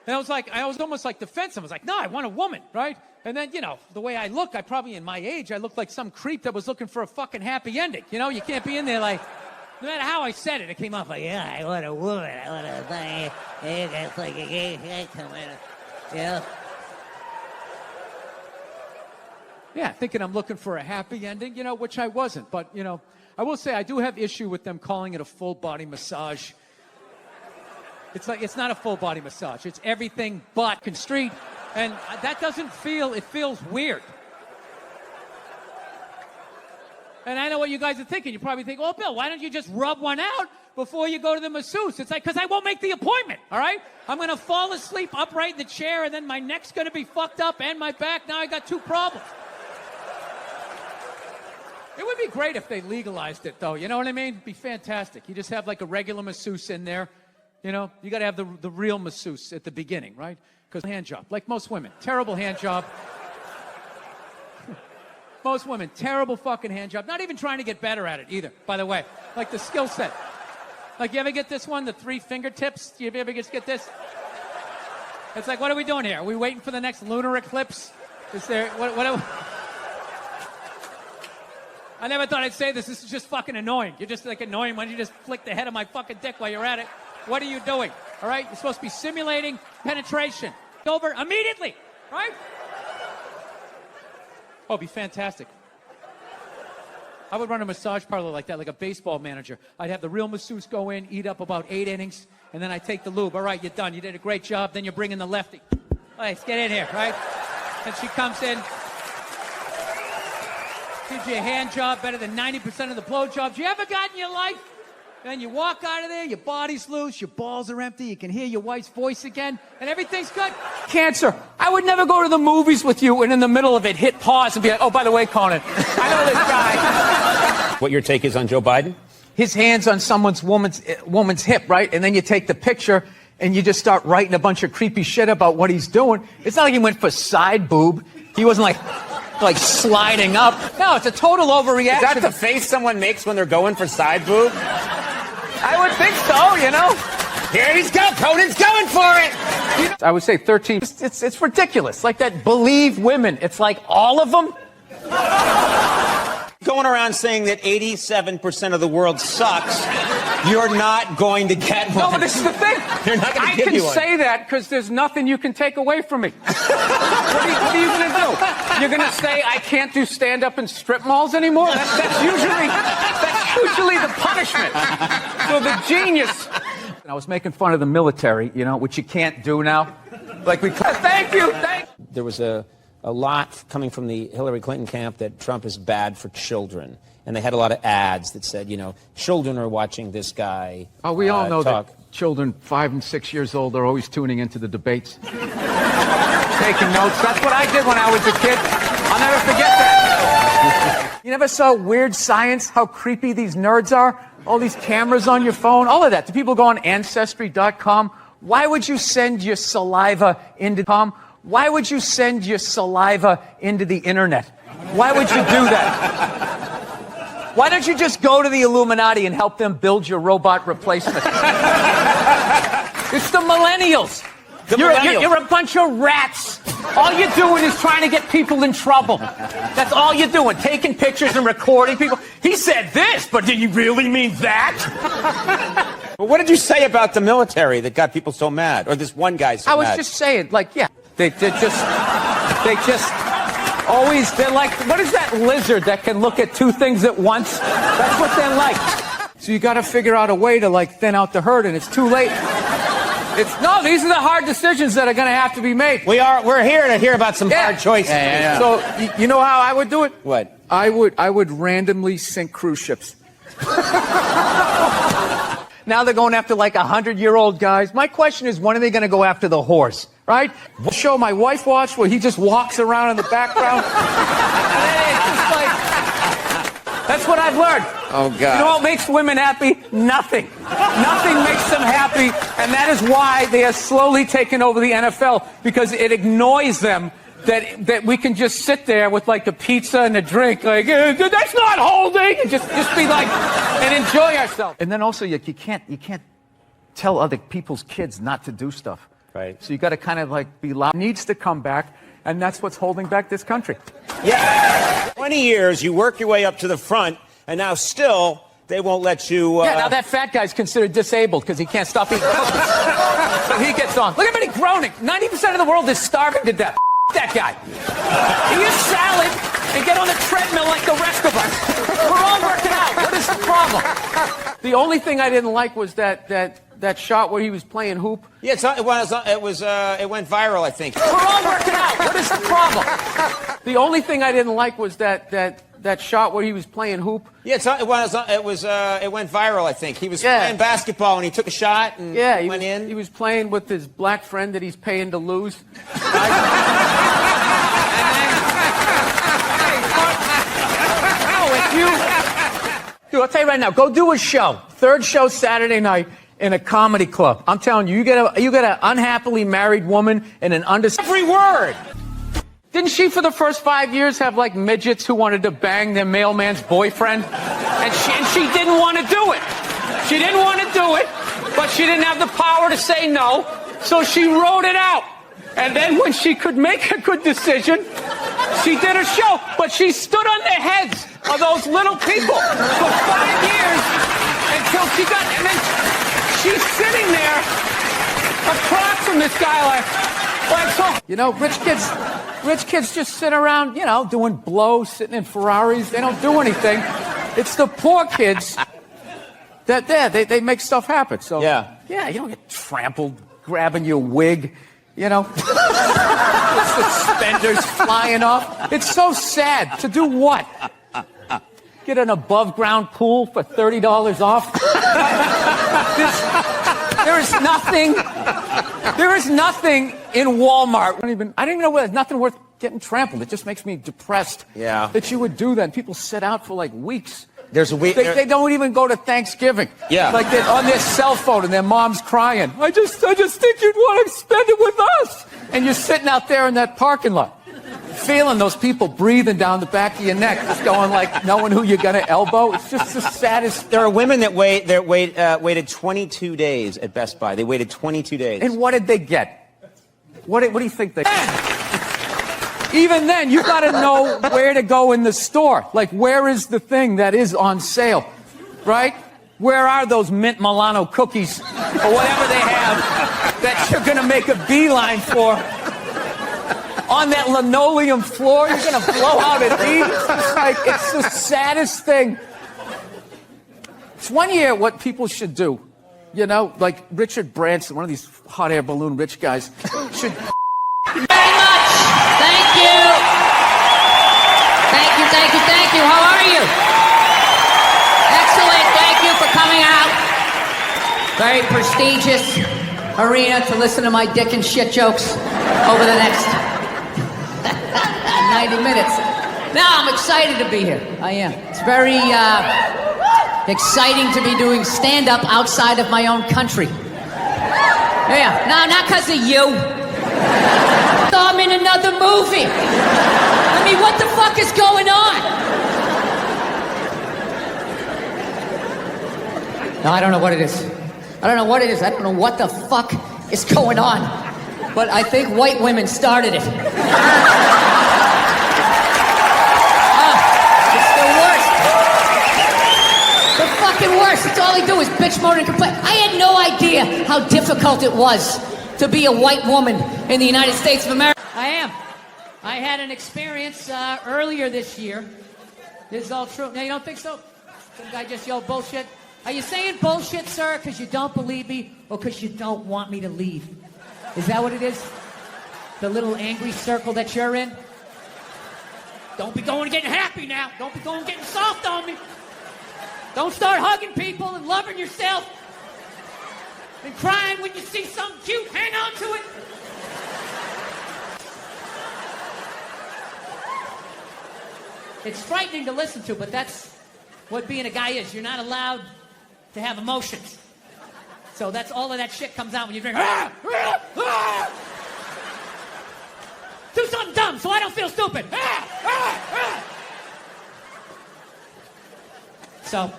And I was almost like defensive. I was like, no, I want a woman, right? And then, you know, the way I look, I probably in my age, I look like some creep that was looking for a fucking happy ending. You know, you can't be in there like, no matter how I said it, it came off like, yeah, I want a woman. I want a, it's like a gay come in, you know? Yeah, thinking I'm looking for a happy ending, you know, which I wasn't. But, you know, I will say I do have issue with them calling it a full body massage. It's like, it's not a full body massage. It's everything but street. And that doesn't feel, it feels weird. And I know what you guys are thinking. You probably think, oh, Bill, why don't you just rub one out before you go to the masseuse? It's like, because I won't make the appointment, all right? I'm going to fall asleep upright in the chair, and then my neck's going to be fucked up and my back. Now I got two problems. It would be great if they legalized it, though. You know what I mean? It'd be fantastic. You just have like a regular masseuse in there. You know, you got to have the real masseuse at the beginning, right? Because hand job, like most women, terrible hand job. Most women, terrible fucking hand job. Not even trying to get better at it either, by the way. Like the skill set. Like, you ever get this one, the 3 fingertips? Do you ever just get this? It's like, what are we doing here? Are we waiting for the next lunar eclipse? Is there, what I never thought I'd say this. This is just fucking annoying. You're just like annoying when you just flick the head of my fucking dick while you're at it. What are you doing? All right? You're supposed to be simulating penetration. Over immediately, right? Oh, it'd be fantastic. I would run a massage parlor like that, like a baseball manager. I'd have the real masseuse go in, eat up about 8 innings, and then I take the lube. All right, you're done. You did a great job. Then you bring in the lefty. All right, let's get in here, right? And she comes in, gives you a hand job better than 90% of the blow jobs you ever got in your life. Then you walk out of there, your body's loose, your balls are empty, you can hear your wife's voice again, and everything's good. Cancer. I would never go to the movies with you and in the middle of it hit pause and be like, oh, by the way, Conan, I know this guy. What your take is on Joe Biden? His hand's on someone's woman's hip, right? And then you take the picture and you just start writing a bunch of creepy shit about what he's doing. It's not like he went for side boob. He wasn't like sliding up. No, it's a total overreaction. Is that the face someone makes when they're going for side boob? I would think so, you know. Here he's go. Conan's going for it. I would say 13. It's ridiculous. Like that believe women. It's like all of them. Going around saying that 87% of the world sucks, you're not going to get one. No, but this is the thing. You're not going to give you one. I can say that because there's nothing you can take away from me. What are you going to do? You're going to say I can't do stand-up in strip malls anymore? That's usually the punishment. So the genius. I was making fun of the military, you know, which you can't do now. Like we, thank you. There was a lot coming from the Hillary Clinton camp that Trump is bad for children. And they had a lot of ads that said, you know, children are watching this guy. Oh, we all know talk. that children 5 and 6 years old are always tuning into the debates. Taking notes. That's what I did when I was a kid. I'll never forget that. You never saw Weird Science, how creepy these nerds are? All these cameras on your phone, all of that. Do people go on Ancestry.com? Why would you send your saliva into Why would you send your saliva into the internet? Why would you do that? Why don't you just go to the Illuminati and help them build your robot replacement? It's the millennials. You're a bunch of rats. All you're doing is trying to get people in trouble. That's all you're doing, taking pictures and recording people. He said this, but did he really mean that? Well, what did you say about the military that got people so mad? Or this one guy so mad? I was just saying, like, yeah, they just always, they're like, what is that lizard that can look at two things at once? That's what they're like. So you got to figure out a way to, like, thin out the herd, and it's too late. No, these are the hard decisions that are going to have to be made. We're here to hear about some hard choices. Yeah. So you know how I would do it? What? I would randomly sink cruise ships. Now they're going after like 100-year-old guys. My question is, when are they going to go after the horse? Right? The show my wife watched where he just walks around in the background. And it's just like, that's what I've learned. Oh, God. You know what makes women happy? Nothing. Nothing makes them happy, and that is why they are slowly taking over the NFL, because it annoys them that we can just sit there with like a pizza and a drink, like, that's not holding, and just be like, and enjoy ourselves. And then also, you can't tell other people's kids not to do stuff. Right. So you got to kind of like be loud. It needs to come back, and that's what's holding back this country. Yeah. 20 years, you work your way up to the front, and now still they won't let you. Yeah, now that fat guy's considered disabled because he can't stop eating cookies. So he gets on. Look at him groaning. 90% of the world is starving to death. That guy. Eat a salad and get on the treadmill like the rest of us. We're all working out. What is the problem? The only thing I didn't like was that shot where he was playing hoop. Yeah, it went viral, I think. We're all working out. What is the problem? The only thing I didn't like was that shot where he was playing hoop. Yeah, it went viral, I think. He was playing basketball and he took a shot and went in. He was playing with his black friend that he's paying to lose. Dude, I'll tell you right now, go do a show. Third show Saturday night in a comedy club. I'm telling you, you get an unhappily married woman and an every word. Didn't she, for the first 5 years, have like midgets who wanted to bang their mailman's boyfriend? And she didn't want to do it. She didn't want to do it, but she didn't have the power to say no, so she wrote it out. And then when she could make a good decision, she did a show, but she stood on the heads of those little people for 5 years until she got, and then she's sitting there across from this guy like so. You know, rich kids just sit around, you know, doing blow, sitting in Ferraris. They don't do anything. It's the poor kids that they make stuff happen. So yeah, you don't get trampled grabbing your wig, you know. Suspenders flying off. It's so sad. To do what? Get an above-ground pool for $30 off? There is nothing in Walmart. I don't even know where there's nothing worth getting trampled. It just makes me depressed. Yeah. That you would do that. And people sit out for like weeks. There's a week. They don't even go to Thanksgiving. Yeah. Like they're on their cell phone and their mom's crying. I just think you'd want to spend it with us. And you're sitting out there in that parking lot, feeling those people breathing down the back of your neck, just going like, knowing who you're gonna elbow. It's just the saddest. There are women that waited 22 days at Best Buy. They waited 22 days. And what did they get? What do you think they got? Even then, you got to know where to go in the store. Like, where is the thing that is on sale, right? Where are those mint Milano cookies or whatever they have that you're going to make a beeline for? On that linoleum floor, you're going to blow out at these? It's the saddest thing. It's one year what people should do You know, like Richard Branson, one of these hot air balloon rich guys, should. Very much. Thank you. Thank you, thank you, thank you. How are you? Excellent. Thank you for coming out. Very prestigious arena to listen to my dick and shit jokes over the next 90 minutes. No, I'm excited to be here. I am. It's very exciting to be doing stand-up outside of my own country. Yeah. No, not because of you. I'm in another movie. I mean, what the fuck is going on? No, I don't know what it is. I don't know what it is. I don't know what the fuck is going on. But I think white women started it. It's the worst. The fucking worst. It's all they do is bitch, moan, and complain. I had no idea how difficult it was to be a white woman in the United States of America. I am. I had an experience earlier this year. This is all true. No, you don't think so? Some guy just yelled bullshit. Are you saying bullshit, sir, because you don't believe me or because you don't want me to leave? Is that what it is? The little angry circle that you're in? Don't be going and getting happy now. Don't be going and getting soft on me. Don't start hugging people and loving yourself and crying when you see something cute. Hang on to it. It's frightening to listen to, but that's what being a guy is. You're not allowed to have emotions. So that's all of that shit comes out when you drink. Do something dumb so I don't feel stupid. So,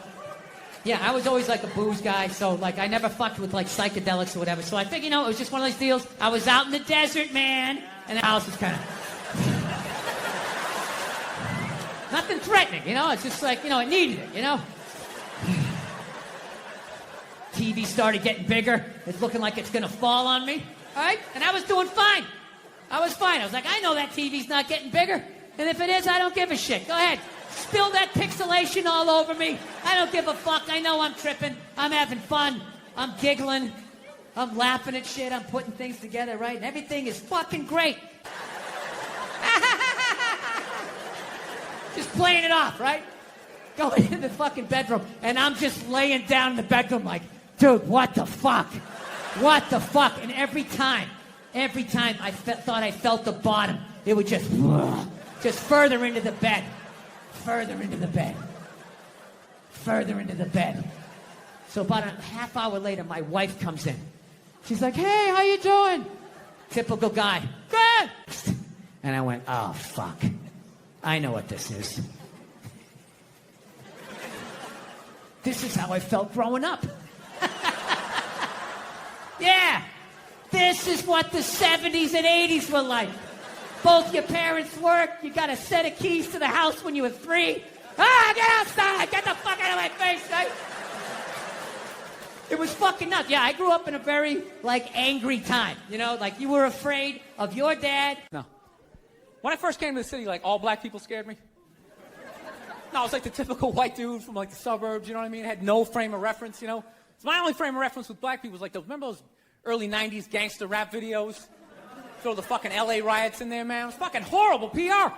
yeah, I was always like a booze guy, so like I never fucked with like psychedelics or whatever. So I think, you know, it was just one of those deals. I was out in the desert, man, and the house was kind of nothing threatening, you know. It's just like, you know, it needed it, you know. TV started getting bigger. It's looking like it's gonna fall on me, all right? And I was doing fine. I was fine. I was like, I know that TV's not getting bigger, and if it is, I don't give a shit. Go ahead. Spill that pixelation all over me. I don't give a fuck. I know I'm tripping. I'm having fun. I'm giggling. I'm laughing at shit. I'm putting things together, right? And everything is fucking great. Just playing it off, right? Going into the fucking bedroom, and I'm just laying down in the bedroom like, dude, what the fuck? What the fuck? And every time I thought I felt the bottom, it would just further into the bed. Further into the bed. Further into the bed. So about a half hour later, my wife comes in. She's like, hey, how you doing? Typical guy. Good. And I went, oh, fuck. I know what this is. This is how I felt growing up. Yeah. This is what the 70s and 80s were like. Both your parents worked. You got a set of keys to the house when you were 3. Ah, get outside. Get the fuck out of my face, right? It was fucking nuts. Yeah, I grew up in a very, like, angry time. You know, like, you were afraid of your dad. No. When I first came to the city, like, all black people scared me. No, I was like the typical white dude from, like, the suburbs, you know what I mean? Had no frame of reference, you know? So my only frame of reference with black people was, like, remember those early 90s gangster rap videos? Throw the fucking LA riots in there, man. It was fucking horrible PR.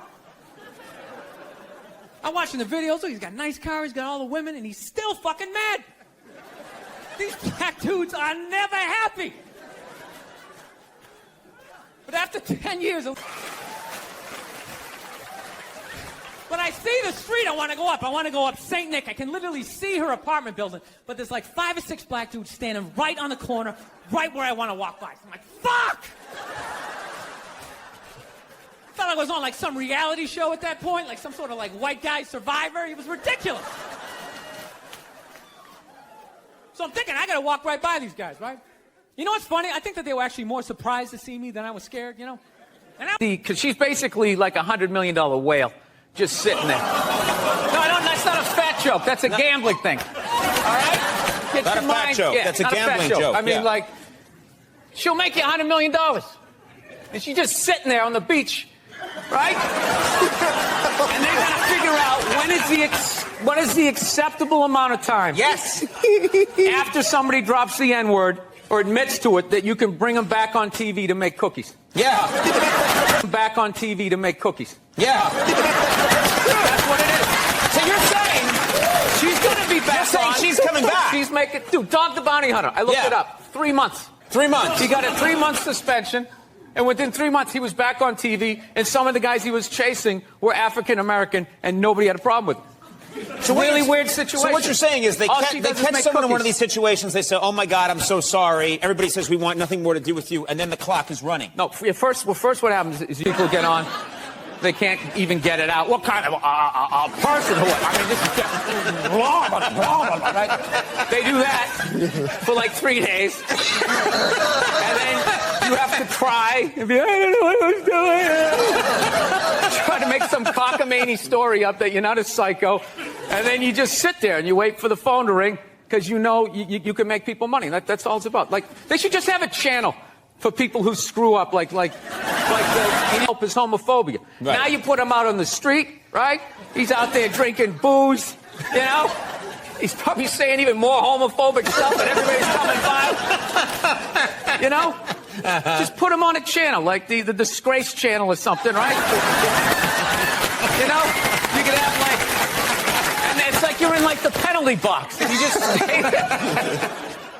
I'm watching the videos. Look, he's got a nice car. He's got all the women, and he's still fucking mad. These black dudes are never happy. But after 10 years of... When I see the street, I want to go up. I want to go up St. Nick. I can literally see her apartment building, but there's like 5 or 6 black dudes standing right on the corner, right where I want to walk by. So I'm like, fuck! I thought I was on like some reality show at that point, like some sort of like white guy survivor. It was ridiculous. So I'm thinking, I got to walk right by these guys, right? You know what's funny? I think that they were actually more surprised to see me than I was scared, you know? Because she's basically like $100 million whale. Just sitting there. No, that's not a fat joke. That's a gambling thing. All right? Get not your a mind, fat joke. Yeah, that's a not gambling fat joke. I mean, yeah. like, she'll make you $100 million. And she's just sitting there on the beach, right? And they gotta figure out when it's is the acceptable amount of time? Yes. After somebody drops the N-word or admits to it, that you can bring them back on TV to make cookies. Yeah. Back on TV to make cookies. Yeah. That's what it is. So you're saying she's going to be back You're saying on. she's coming back. She's making... Dude, Dog the Bounty Hunter. I looked it up. 3 months. 3 months. He got a 3-month suspension. And within 3 months, he was back on TV, and some of the guys he was chasing were African American, and nobody had a problem with it. It's a really weird situation. So what you're saying is they All catch she does is make someone in one of cookies. these situations, they say, oh my God, I'm so sorry. Everybody says we want nothing more to do with you, and then the clock is running. No, first what happens is people get on. They can't even get it out. What kind of person? I mean, this is right? They do that for like 3 days, and then you have to try and be, I don't know what I was doing. Try to make some cockamamie story up that you're not a psycho, and then you just sit there and you wait for the phone to ring because you know you can make people money. That's all it's about. Like they should just have a channel for people who screw up, like help is homophobia. Right. Now you put him out on the street, right? He's out there drinking booze, you know? He's probably saying even more homophobic stuff, and everybody's coming by. You know? Just put him on a channel, like the Disgrace channel or something, right? You know? You could have and it's like you're in the penalty box, and you just stay there.